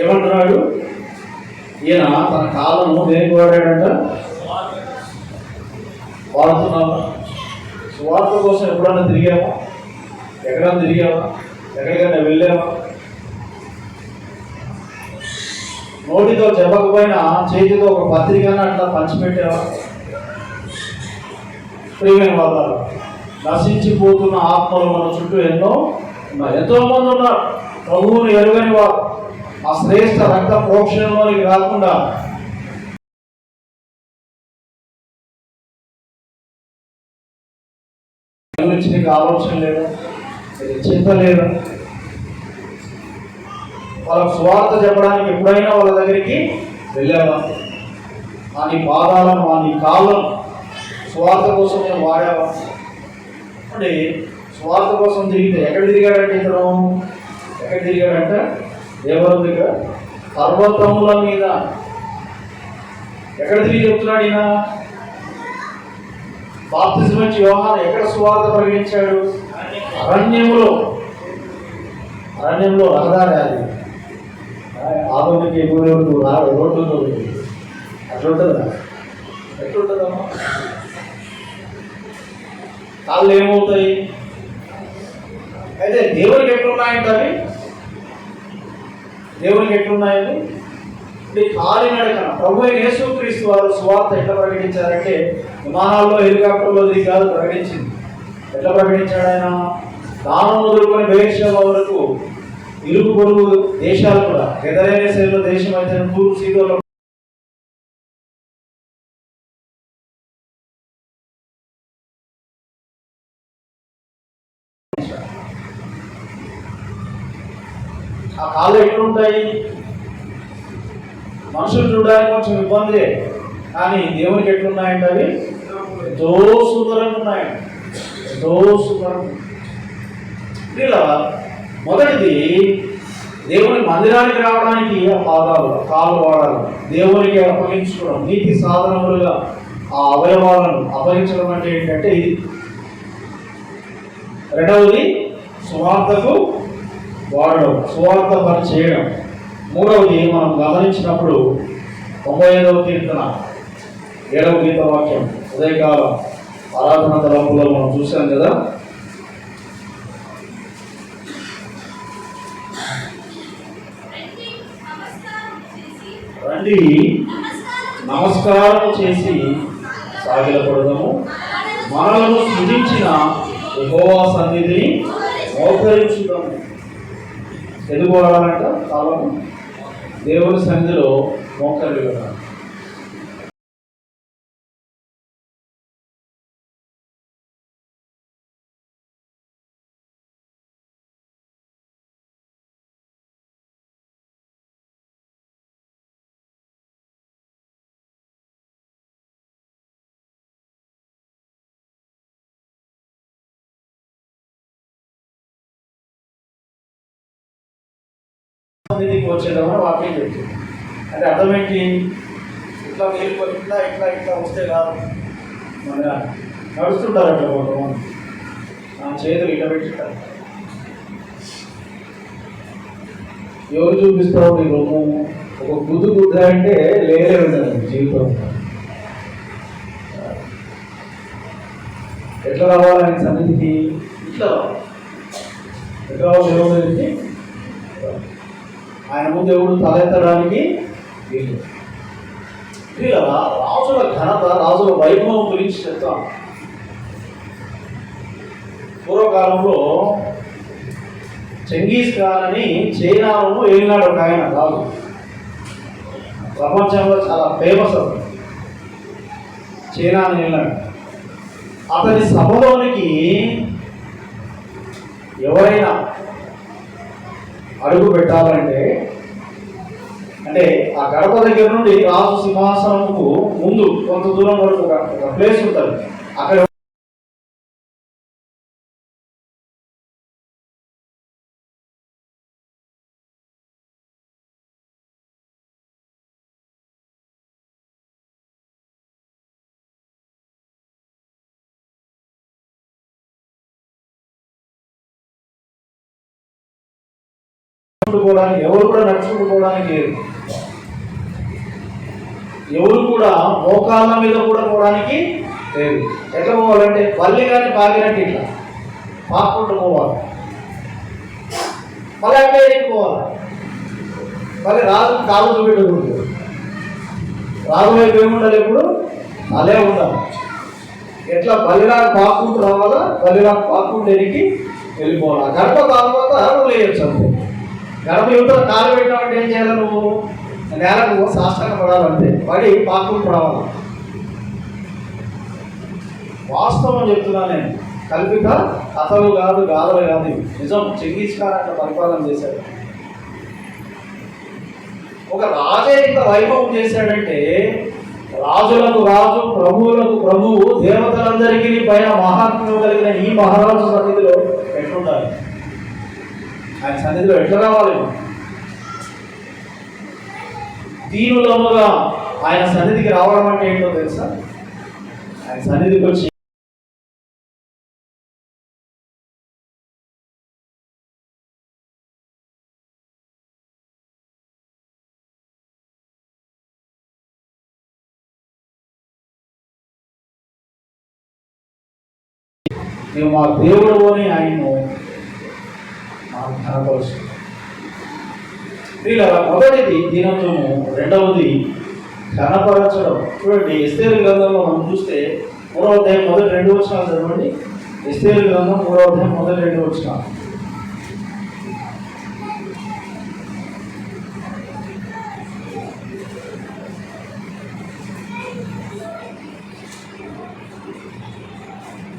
ఏమంటున్నాడు ఈయన? తన కాలము దేనికి వాడాడంట? వాడుతున్నావా? సువార్త కోసం ఎప్పుడన్నా తిరిగావా? ఎక్కడన్నా తిరిగావా? ఎక్కడికైనా వెళ్ళావా? నోటితో చెప్పకపోయినా చేతితో ఒక పత్రికను అట్లా పంచిపెట్టావా? ప్రియమైన వాళ్ళ, నశించిపోతున్న ఆత్మలు మన చుట్టూ ఎన్నో ఉన్నాయి. ఎంతో మంది ఉన్నారు ప్రభువుని ఎరుగని వారు. ఆ శ్రేష్ఠ రక్త ప్రోక్షణలోనికి రాకుండా గురించి నీకు ఆలోచన లేదా? చింత లేదా? వాళ్ళకు స్వార్థ చెప్పడానికి ఎప్పుడైనా వాళ్ళ దగ్గరికి వెళ్ళావా? నీ పాదాలను నీ కాళ్ళను స్వార్థ కోసం నేను వాడావా? అంటే స్వార్థ కోసం తిరిగితే ఎక్కడ తిరిగాడంటే ఇతను? ఎక్కడ తిరిగాడంటే దేవరం దగ్గర, పర్వతముల మీద. ఎక్కడ తిరిగి చెప్తున్నాడు ఈయన? బాప్తిజం ఇచ్చి యోహాను ఎక్కడ సువార్త ప్రకటించాడు? అరణ్యంలో. అరణ్యంలో రహదారి అది. ఆధునిక రోడ్డు అట్లుంటుందా? ఎట్లుంటుందమ్మా? కాళ్ళు ఏమవుతాయి? అయితే దేవునికి ఎట్లున్నాయంట అవి? దేవునికి ఎట్లున్నాయని కాలినడకన ప్రభు యేసుక్రీస్తు వారు సువార్త ఎట్లా ప్రకటించారంటే, విమానాల్లో హెలికాప్టర్లో దిగి కాదు ప్రకటించింది. ఎట్లా ప్రకటించాడు ఆయన? దానం మొదలుకొని బేర్షెబా వరకు ఇరుగు పొరుగు దేశాలు కూడా, గెదరేనేసేలో దేశం అయితే తూర్పు సీదోలో ఆ కాళ్ళు ఎట్లుంటాయి? మనుషులు చూడడానికి కొంచెం ఇబ్బందే, కానీ దేవునికి ఎట్లున్నాయంటే అవి ఎంతో సుందరంగా ఉన్నాయండి. ఎంతో సుందరం. ఇలా మొదటిది, దేవుని మందిరానికి రావడానికి ఆ పాదాలు కాళ్ళు వాడాలి. దేవునికి అప్పగించుకోవడం, నీతి సాధనములుగా ఆ అవయవాలను అప్పగించడం అంటే ఏంటంటే ఇది. రెండవది, సువార్తకు వాడడం, సువార్త పని చేయడం. మూడవది, మనం గమనించినప్పుడు 95వ కీర్తన 7వ గీత వాక్యం, ఉదయకాల ఆరాధన తలంపులో మనం చూసాం కదా. రండి నమస్కారం చేసి సాగిలపడదాము, మనలను సృజించిన యెహోవా సన్నిధిని మోకరించుదాము. ఎందుకు వాడాలంట? కాలము దేవుని సన్నిధిలో మోకరిల్లుదాం. సన్నిధికి వచ్చేదామని వాక్యం చెప్తుంది. అంటే అర్థం ఏంటి? ఇట్లా మీరు ఇట్లా ఇట్లా ఇట్లా వస్తే కాదు. మన నడుస్తుంటారు అట్లా కొంతమంది, నా చేతులు ఇట్లా పెట్టుకుంటారు. ఎవరు చూపిస్తావు నీ రూపం? ఒక గుద్దు గుద్ద అంటే లేదే ఉండదు జీవితం. ఎట్లా రావాలని సన్నిధికి? ఇట్లా ఎట్లా రావాలి దేవుడి దగ్గరికి? ఆయన ముందు ఎవడు తలెత్తడానికి వీలు. రాజుల ఘనత, రాజుల వైభవం గురించి చెప్తాం. పూర్వకాలంలో చెంగీస్ ఖాన్ అని చైనాను ఏలినాడు ఒక ఆయన రాజు. ప్రపంచంలో చాలా ఫేమస్ అతను. చైనాను ఏలినాడు. అతని సభలోనికి ఎవరైనా అడుగు పెట్టాలంటే, అంటే ఆ గడప దగ్గర నుండి రాజు సింహాసనముకు ముందు కొంత దూరం వరకు ఒక ప్లేస్ ఉంటుంది. అక్కడ పోవడానికి ఎవరు కూడా నడుచుకుంటూ పోవడానికి లేదు. ఎవరు కూడా మోకాళ్ళ మీద కూడా పోవడానికి లేదు. ఎట్లా పోవాలంటే పల్లి కానీ పాకినట్టు ఇట్లా పాక్కుంటూ పోవాలి. మళ్ళీ అట్లా పోవాలి. మళ్ళీ రాజు కాలు చూపెట్టకూడదు. రాజు వైపు ఏముండాలి, ఎప్పుడు అలే ఉండాలి. ఎట్లా బలిరాకు పాక్కుంటూ రావాలా, బలిరాకు పాక్కుంటూ ఎనికి వెళ్ళిపోవాలి. గడప తర్వాత వదిలేయచ్చు అంతే. గడప యువతల కాలు పెట్టామంటే ఏం చేయాలి, నువ్వు నేలకు సాష్టాంగ పడాలంటే పడి పాక్కుంటూ రావాలి. వాస్తవం చెప్తున్నా నేను, కల్పిత కథలు కాదు, గాథలు కాదు, నిజం. చెంగీస్ ఖాన్ అట్లా పరిపాలన చేశాడు. ఒక రాజే ఇంత వైభవం చేశాడంటే, రాజులకు రాజు, ప్రభువులకు ప్రభువు, దేవతలందరికీ పైన మహాత్మ్యం కలిగిన ఈ మహారాజు సన్నిధిలో ఎట్లుండాలి, ఆయన సన్నిధిలో ఎట్లా రావాలి? దీనులముగా ఆయన సన్నిధికి రావడం అంటే ఏంటో తెలుసా? ఆయన సన్నిధికి వచ్చి మేము మా దేవుడు అని ఆయన్ను మాకు కనపరుచు. ఇలా మొదటిది దీనత్వము, రెండవది కనపరచడం. చూడండి, ఎస్తేరు గ్రంథంలో మనం చూస్తే 3వ అధ్యాయం మొదటి 2 వచనాలు చదవండి. ఎస్తేరు గ్రంథం 3వ అధ్యాయం మొదటి 2 వచనాలు.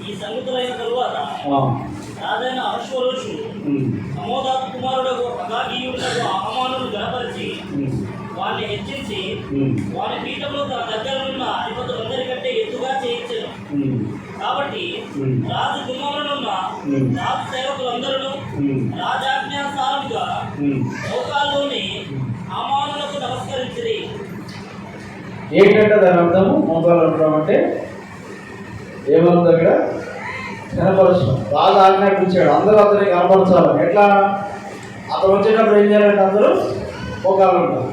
ఈ సంగతులైన తరువాత రాజైన అహష్వేరోషు అమోదాతు కుమారుడు అగాగీయుడకు హామానును గణపరిచి వారిని హెచ్చించి వారి పీఠంలో తన దగ్గర ఉన్న అధిపతులందరికంటే ఎత్తుగా చేయించను. కాబట్టి రాజు గుమ్మములనున్న రాజు సేవకులందరూ రాజాజ్ఞానుసారముగా మోకాల్లోని హామానులకు నమస్కరించిరి. ఏంటంటే దాని అర్థము, మోకాలు ఉండడం అంటే ఏమన్నా దగ్గర కనపరచడం. రాజు ఆజ్ఞాపించాడు, అందరూ అతనికి కనపరచాలని. ఎట్లా? అతను వచ్చేటప్పుడు ఏం చేయాలంటే అందరూ మోకాళ్ళు ఉంటారు.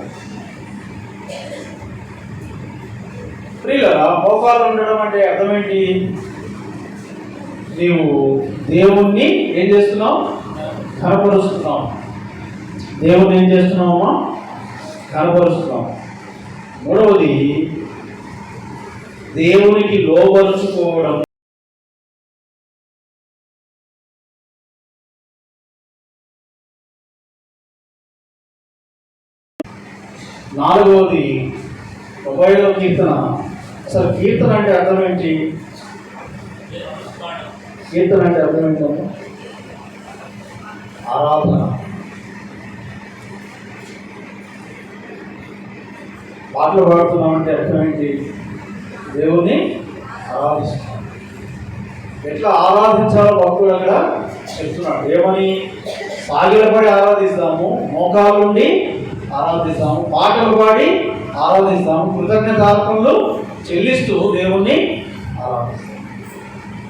ప్రియులారా, మోకాళ్ళు ఉండడం అంటే అర్థమేంటి? నీవు దేవుణ్ణి ఏం చేస్తున్నావు? కనపరుస్తున్నావు. దేవుణ్ణి ఏం చేస్తున్నావమ్మా? కనపరుస్తున్నావు. మూడవది దేవునికి లోబరుచుకోవడం. నాలుగవది 30వ కీర్తన. అసలు కీర్తన అంటే అర్థం ఏంటి? కీర్తన అంటే అర్థం ఏంటమ్మా? ఆరాధన. పాటలు పాడుతున్నామంటే అర్థం ఏంటి? దేవుణ్ణి ఆరాధిస్తున్నాం. ఎట్లా ఆరాధించాలో భక్తుడు అక్కడ చెప్తున్నాడు. ఏమని? సాగిలపడి ఆరాధిస్తాము, మోకాలు నుండి ఆరాధిస్తాము, పాటలు పాడి ఆరాధిస్తాము, కృతజ్ఞతార్పణలు చెల్లిస్తూ దేవుణ్ణి ఆరాధిస్తాం.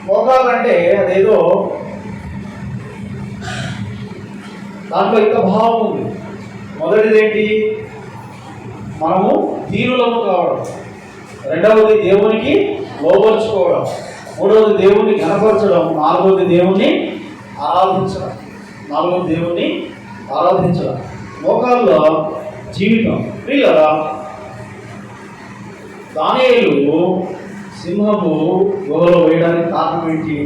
మోకాలు అంటే అదేదో దాంట్లో ఇంకా భావం ఉంది. మొదటిది ఏంటి? మనము దీనులము కావడం. రెండవది దేవునికి లోబర్చుకోవడం. మూడవది దేవుణ్ణి కనపరచడం. నాలుగవది దేవుణ్ణి ఆరాధించడం. మోకాళ్ళ జీవితం. ప్రియులారా, దానియేలు సింహపు గుహలో వేయడానికి కారణం ఏంటి?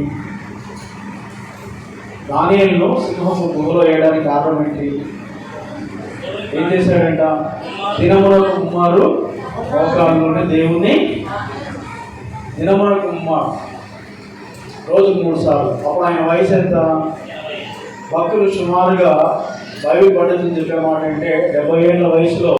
దానియేలును సింహపు గుహలో వేయడానికి కారణం ఏంటి? ఏం చేశాడంట? దినమునకు కుమారు మోకాళ్ళలోనే దేవుణ్ణి, దినమునకు కుమారు రోజుకు 3 సార్లు. అప్పుడు ఆయన వయసు ఎంత? భక్తులు సుమారుగా బైబిల్ పండితులు చెప్పే మాట అంటే 70 ఏళ్ళ వయసులో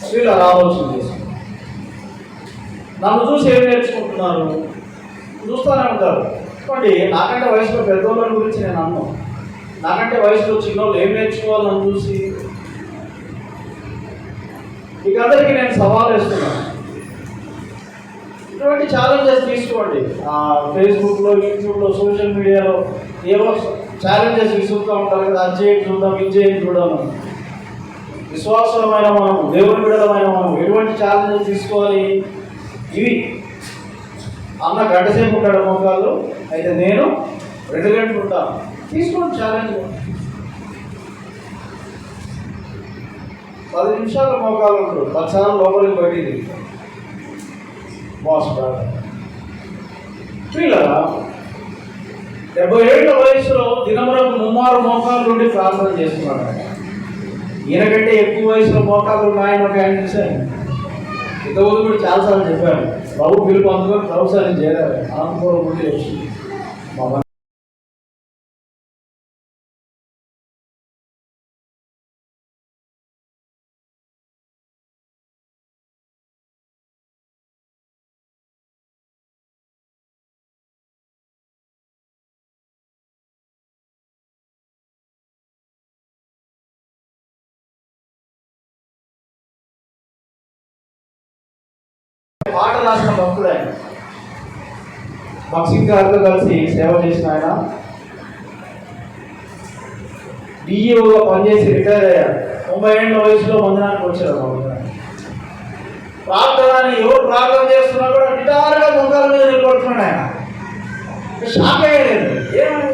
స్త్రీల ఆలోచన చేస్తుంది. నన్ను చూసి ఏం నేర్చుకుంటున్నారు? చూస్తూనే ఉంటారు. చూడండి, నాకంటే వయసులో పెద్దోళ్ళ గురించి నేను అన్నాను. నాకంటే వయసులో చిన్నోళ్ళు ఏం నేర్చుకోవాలి నన్ను చూసి? ఇక అందరికీ నేను సవాల్ వేస్తున్నాను. ఇటువంటి ఛాలెంజెస్ తీసుకోండి. ఫేస్బుక్లో, యూట్యూబ్లో, సోషల్ మీడియాలో ఏవో ఛాలెంజెస్ విసురుతూ ఉంటారు కదా, అది చేయండి చూద్దాం, ఇది చేయండి చూద్దాం. విశ్వాసమైన మనం, దేవుని బిడ్డలమైన మనం ఎటువంటి ఛాలెంజెస్ తీసుకోవాలి? ఇవి. అన్న గంట సేపు ఉంటాడు మోకాళ్ళు, అయితే నేను 2 గంటలు ఉంటాను. తీసుకోండి ఛాలెంజ్. 10 నిమిషాలు మోకాళ్ళు ఉంటాడు, 10 సార్లు లోపలికి బయటికి బాస్ పిల్లల 70 ఏళ్ల వయసులో దినములకు 3 మోకాళ్ళు నుండి ప్రార్థన చేస్తున్నాడు. ఈయనకంటే ఎక్కువ వయసులో మోకాళ్ళు ఉన్నాయని ఒక ఆయన చూశాను. ఇంతకుముందు కూడా చాలాసార్లు చెప్పాను. ప్రభు పిలుపు అందుకొని ప్రభుత్వాన్ని చేరారు. అనంతపురం నుండి వచ్చింది మా పాట రాసిన భక్తుడు ఆయన. భక్సింగ్ గారితో కలిసి సేవ చేసిన ఆయన. డిఈఓగా పనిచేసి రిటైర్ అయ్యారు. 90 ఏళ్ల వయసులో మందిరానికి వచ్చారు. ప్రార్థనని ఎవరు ప్రార్థన చేస్తున్నా కూడా నిటారుగా మొక్కల మీద నిలబడుతున్నాడు ఆయన. షాక్ అయ్యలేదు. ఏమని?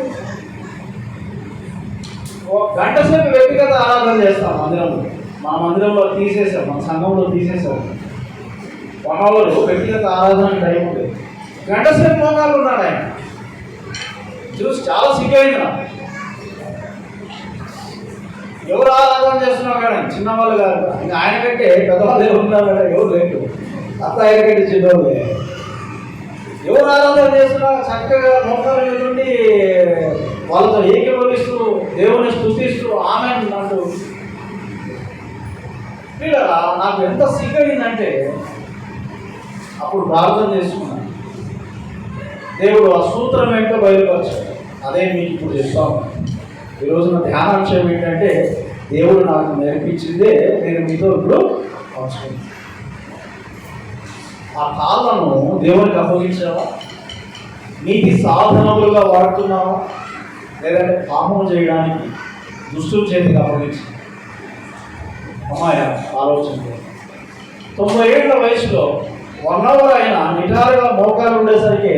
1 గంట సేపు వ్యక్తిగత ఆరాధన చేస్తాం మందిరంలో. మా మందిరంలో తీసేసాం, మా సంఘంలో తీసేసాం. 1 అవర్ వ్యక్తిగత ఆరాధన టైం ఉంటుంది. 1 గంట సేపు మోకాళ్ళు ఉన్నాడు ఆయన. చూసి చాలా సిగ్గైంది నాకు. ఎవరు ఆరాధన చేస్తున్నారు కానీ చిన్నవాళ్ళు కాదు. ఇంకా ఆయన కంటే పెద్దవాళ్ళు ఎవరు ఉన్నారు కదా, ఎవరు లేదు. అత్త ఆయన కంటే చిన్నవాళ్ళు. ఎవరు ఆరాధన చేస్తున్నా చక్కగా మోకాళ్ళ మీద నుండి వాళ్ళతో ఏకీభవిస్తూ దేవుని స్తుతిస్తూ ఆమె అంటూ. పిల్లరా, నాకు ఎంత సిగ్గైందంటే అప్పుడు ప్రార్థన చేసుకున్నాను. దేవుడు ఆ సూత్రం ఏంటో బయలుపరిచాడు. అదే మీకు ఇప్పుడు చెప్తాను. ఈరోజు నా ధ్యానాంశం ఏంటంటే దేవుడు నాకు నేర్పించిందే నేను మీతో ఇప్పుడు పంచుకున్నాను. ఆ కాళ్ళను దేవునికి అప్పగించావా? నీతి సాధనములుగా వాడుతున్నావా? లేదంటే పాపం చేయడానికి దుష్టుల చేతికి అప్పగించా? అమ్మాయ ఆలోచన. 90 ఏళ్ల వయసులో 1 అవర్ అయినా నిటారుగా మోకాలు ఉండేసరికి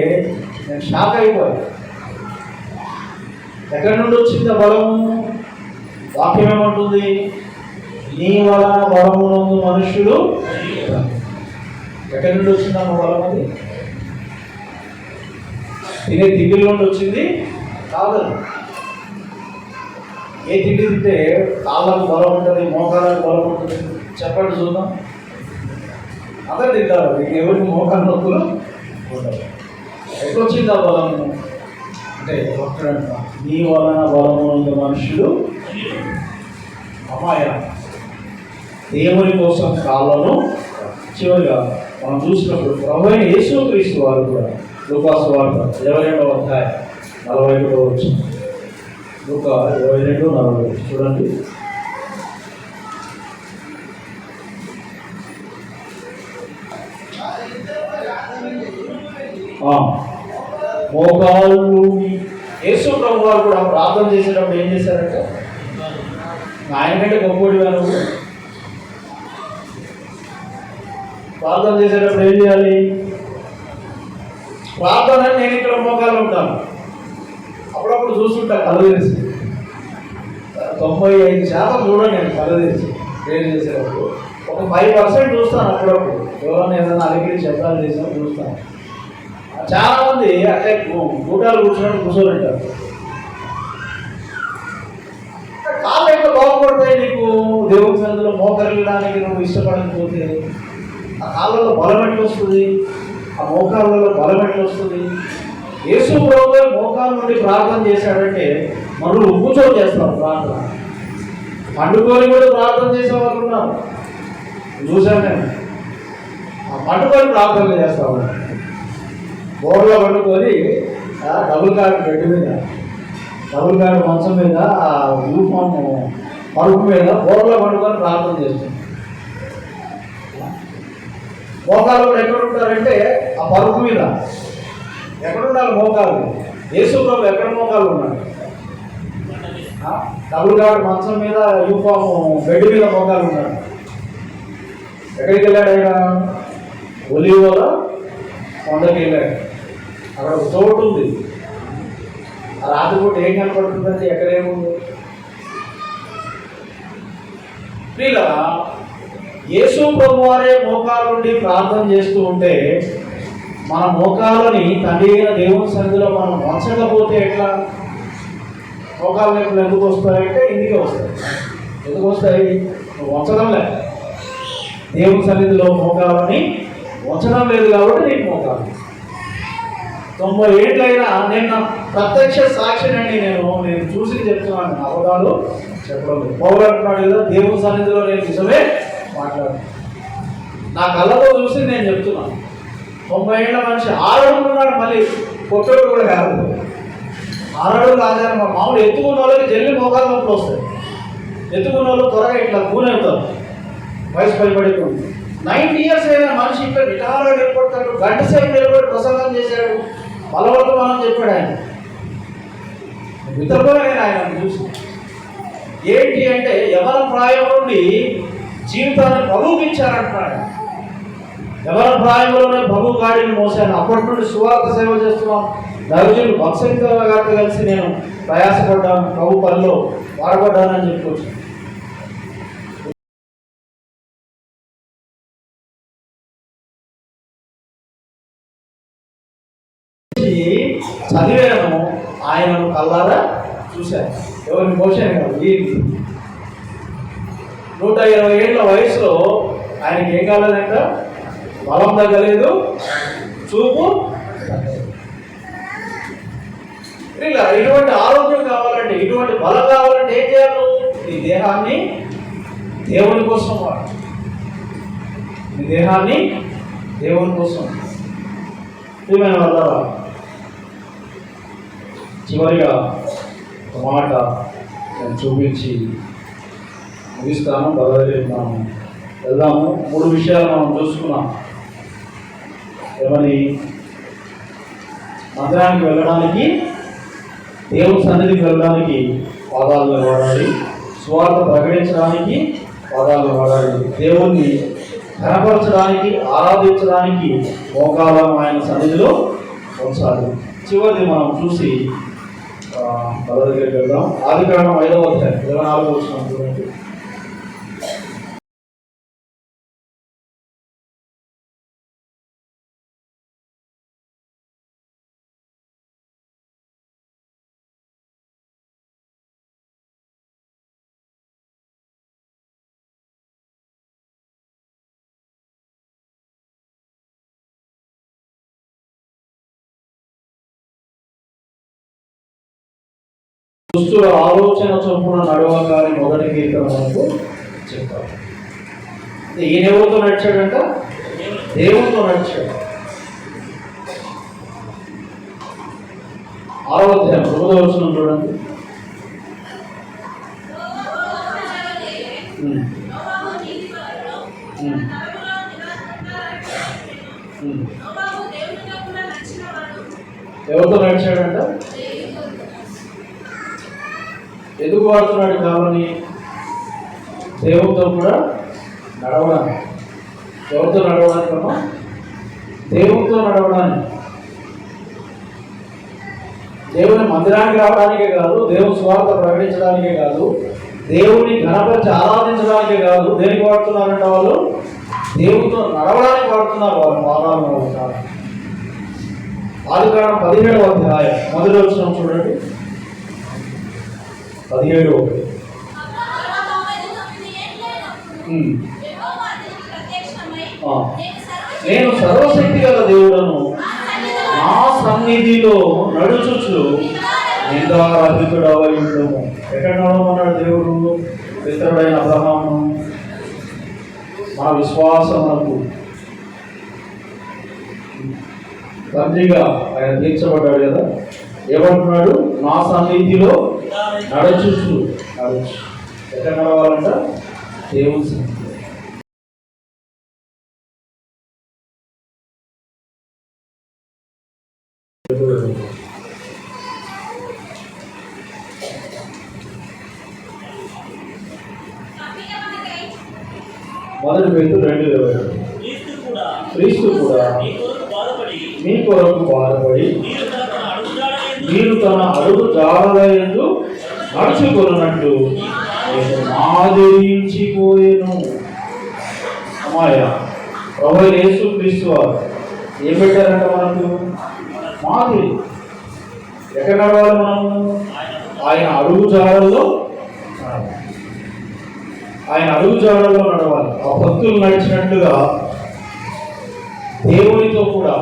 నేను షాక్ అయిపోయాను. ఎక్కడి నుండి వచ్చింది బలము? వాక్యం ఏమంటుంది? నీ వలన బలమునందు మనుష్యుడు. ఎక్కడి నుండి వచ్చిందమ్మ బలం? అది తినే తిండిల నుండి వచ్చింది కాదు. ఏ తిండి తింటే కాళ్ళకు బలం ఉంటుంది, మోకాళ్ళకు బలం ఉంటుంది? చెప్పండి చూద్దాం. అందరు తింటారు, ఎవరికి మోకాళ్ళ నొప్పులు ఉండవు. ఎక్కడొచ్చింది ఆ బలము అంటే ఒక్కడంట, నీ వలన బలమునందు మనుషుడు. అమ్మాయ దేవుని కోసం కాళ్ళను. చివరిగా మనం చూసినప్పుడు ప్రభువైన యేసుక్రీస్తు వారు కూడా లూకాసు వార్త 22వ అధ్యాయం 41వ వచనం. లూకా 22:40 చూడండి. మోకాళ్ళు. యేసు ప్రభు వారు కూడా ప్రార్థన చేసేటప్పుడు ఏం చేశారంటే, ఆయన కంటే గొప్పవాడు నువ్వు. ప్రార్థన చేసేటప్పుడు ఏం చేయాలి? ప్రార్థన నేను ఇక్కడ మోకాళ్ళు ఉంటాను. అప్పుడప్పుడు చూస్తుంటా కళ్ళు తెరిచి. 95% చూడండి నేను కళ్ళు తెరిచి ప్రేర్ చేసేటప్పుడు. ఒక 5% చూస్తాను అప్పుడప్పుడు. ఎవరైనా ఏదైనా అడిగి శబ్దాలు చేసినా చూస్తాను. చాలా మంది అట్లే గూటాలు కూర్చున్నట్టు కూర్చోనంటారు. కాళ్ళు ఎట్లా బాగుపడతాయి నీకు? దేవుని సన్నిధిలో మోకరిల్లడానికి నువ్వు ఇష్టపడకపోతే ఆ కాళ్ళలో బలం ఎట్లా వస్తుంది? ఆ మోకాళ్ళలో బలం ఎట్లా వస్తుంది? యేసు ప్రభువు మోకాళ్ళ నుండి ప్రార్థన చేశాడంటే మనం కూర్చొని చేస్తాం ప్రార్థన. పండుకొని కూడా ప్రార్థన చేసే వాళ్ళు ఉన్నారు, చూశాను నేను. పట్టుకొని ప్రార్థన చేస్తా ఉన్నాడు. బోర్లో పట్టుకొని డబుల్ కార్డు బెడ్ మీద, డబుల్ కార్డు మంచం మీద, యూనిఫామ్ పరుపు మీద బోర్లో పట్టుకొని ప్రార్థన చేస్తుంది. మోకాలు కూడా ఎక్కడ ఉంటారంటే ఆ పరుపు మీద. ఎక్కడుండాలి మోకాలు? యేసు ప్రభు ఎక్కడ మోకాలు ఉన్నాడు? డబుల్ కార్డు మంచం మీద, యూనిఫామ్ బెడ్ మీద మోకాలు ఉన్నాడు. ఎక్కడికి వెళ్ళాడు ఆయన? ఒలీవల కొండకి వెళ్ళాడు. అక్కడ ఒక చోటు ఉంది. ఆ రాత్రిపూట ఏం కనపడుతుందంటే ఎక్కడేముంది? ఇలా యేసు ప్రభు వారే మోకాల నుండి ప్రార్థన చేస్తూ ఉంటే మన మోకాలని తండ్రి అయిన దేవుని సన్నిధిలో మనం వంచకపోతే ఎట్లా? మోకాల నొప్పులు ఎందుకు వస్తాయంటే ఇందుకే వస్తాయి. ఎందుకు వస్తాయి? నువ్వు వంచడం లేదు. దేవుని సన్నిధిలో మోకాలని వంచడం లేదు కాబట్టి నీకు మోకాలు. 90 ఏళ్ళైనా నేను నా ప్రత్యక్ష సాక్షినండి. నేను చూసి చెప్తున్నాను, అబద్ధాలు చెప్పడం లేదు. పౌలు అంటున్నాడు కదా, దేవుని సన్నిధిలో నేను నిజమే మాట్లాడు. నా కళ్ళతో చూసి నేను చెప్తున్నాను. 90 ఏళ్ళ మనిషి 6 అడుగులు ఉన్నాడు. మళ్ళీ కొట్టోడు కూడా కాదు. 6 అడుగులు ఆధారం. మామూలు ఎత్తుకున్న వాళ్ళకి జల్లి మోకాలు నొప్పులు వస్తాయి. ఎత్తుకున్న వాళ్ళు త్వరగా ఇట్లా కూనెళ్తారు వయసు పైబడిపోయింది. 90 ఇయర్స్ అయిన మనిషి ఇక్కడ నిటారుగా నిలబడతాడు. గంట సేపు నిలబడి ప్రసంగం చేశాడు. బలవర్తమానం చెప్పాడు ఆయన. మిత్రపోయిన ఆయన చూసి ఏంటి అంటే యవన ప్రాయం నుండి జీవితాన్ని ప్రభువుకి ఇచ్చారంటున్నాడు. యవన ప్రాయంలోనే ప్రభు గాడిని మోసాను. అప్పటి నుండి సువార్త సేవ చేస్తున్నాం. దైవజనులు భక్సంత గారితో కలిసి నేను ప్రయాసపడ్డాను, ప్రభు పనిలో వాడబడ్డానని చెప్పుకోవచ్చు. చదివాను, ఆయనను కల్లారా చూశాను. ఎవరిని మోసాను కాదు. ఈ 120 ఏళ్ళ వయసులో ఆయనకి ఏం కాలేదంట? బలం తగ్గలేదు, చూపు. ఇలా ఇటువంటి ఆరోగ్యం కావాలంటే, ఇటువంటి బలం కావాలంటే ఏం చేయాలి? ఈ దేహాన్ని దేవుని కోసం వాడు. ఈ దేహాన్ని దేవుని కోసం. ఏమైనా వల్ల చివరిగా ఒక మాట నేను చూపించి ముగిస్తాను. బలవేద్దాము, వెళ్దాము. 3 విషయాలు మనం చూసుకున్నాం. ఏమని? మందిరానికి వెళ్ళడానికి, దేవుని సన్నిధికి వెళ్ళడానికి పాదాలను వాడాలి. స్వార్థ ప్రకటించడానికి పాదాలను వాడాలి. దేవుణ్ణి కనపరచడానికి, ఆరాధించడానికి మోకాలం ఆయన సన్నిధిలో ఉంచాలి. చివరిది మనం చూసి పద దగ్గరికి వెళ్దాం. ఆదికాండం 5వ అధ్యాయం 24వ వచనం చూడండి. దుష్టుల ఆలోచన చొప్పున నడవగానే మొదటి కీర్తన మనకు చెప్తారు. ఈయన ఎవరితో నడిచాడంట? దేవునితో నడిచాడు. 6వ అధ్యాయం 9వ వచనం చూడండి. ఎవరితో నడిచాడంట? ఎందుకు వాడుతున్నాడు కావాలని? దేవునితో కూడా నడవడానికి. ఎవరితో నడవడానికమ్మా? దేవునితో నడవడానికి. దేవుని మందిరానికి రావడానికే కాదు, దేవుని స్వార్థ ప్రకటించడానికే కాదు, దేవుని ఘనపరిచి ఆరాధించడానికే కాదు. దేనికి వాడుతున్నారంటే వాళ్ళు? దేవునితో నడవడానికి వాడుతున్నారు. వాళ్ళు పాదాలను వాడుతున్నారు. ఆదికాండం 17వ అధ్యాయం 1వ వచనం చూడండి. 17. నేను సర్వశక్తి గల దేవుడను, నా సన్నిధిలో నడుచుచు నిందారహితుడవై ఉండము. ఎక్కడ నడవమన్నాడు దేవుడు? పితరుడైన అబ్రహాము మన విశ్వాసమునకు తండ్రిగా ఆయన తీర్చబడ్డాడు కదా. ఏమంటున్నాడు? నా సన్నిధిలో నడుచు. ఎక్కడ నడవాలంట? దేవుని సన్నిధిలో. మొదటి పేతురు 2:20. క్రీస్తు కూడా మీ కొరకు బాధపడి మీరు తన అడుగు జాడలయందు నడుచుకున్నట్టు మాదిరించిపోయేను. అమ్మాయ ప్రభువైన యేసుక్రీస్తు వారు ఏం పెట్టారంట మనకు? మాదిరి. ఎక్కడ నడవాలి మనము? ఆయన అడుగు జాడల్లో నడవాలి. ఆయన అడుగు జాడల్లో నడవాలి. ఆ భక్తులు నడిచినట్లుగా దేవునితో కూడా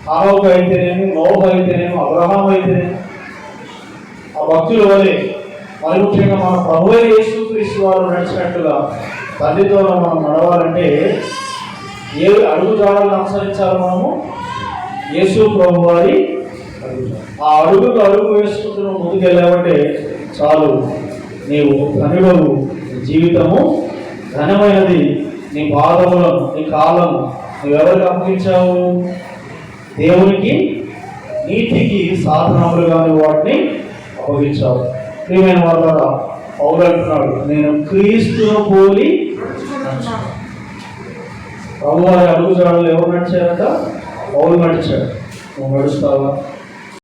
హానోకు అయితేనేమి, నోహు అయితేనేమి, అబ్రహాం అయితేనేమి, ఆ భక్తుల వలె మరి ముఖ్యంగా మన ప్రభువైన యేసుక్రీస్తు వారు నడిచినట్టుగా తండ్రితో మనం నడవాలంటే ఏ అడుగు జాడలను అనుసరించాలి మనము? యేసు ప్రభు వారి ఆ అడుగుకు అడుగు వేసుకుంటూ నువ్వు ముందుకు వెళ్ళావంటే చాలు, నీవు ధనుడవు. నీ జీవితము ఘనమైనది. నీ పాదములను, నీ కాలము నువ్వెవరికి అప్పగించావు? దేవునికి, నీతికి సాధనములుగా నువ్వు వాటిని అప్పగించావు. ప్రియమైన వాళ్ళ పౌలు అంటున్నాడు, నేను క్రీస్తును పోలి ప్రభువారి అడుగు జాడలు ఎవరు నడిచారట? పౌలు నడిచాడు. నువ్వు నడుస్తావా?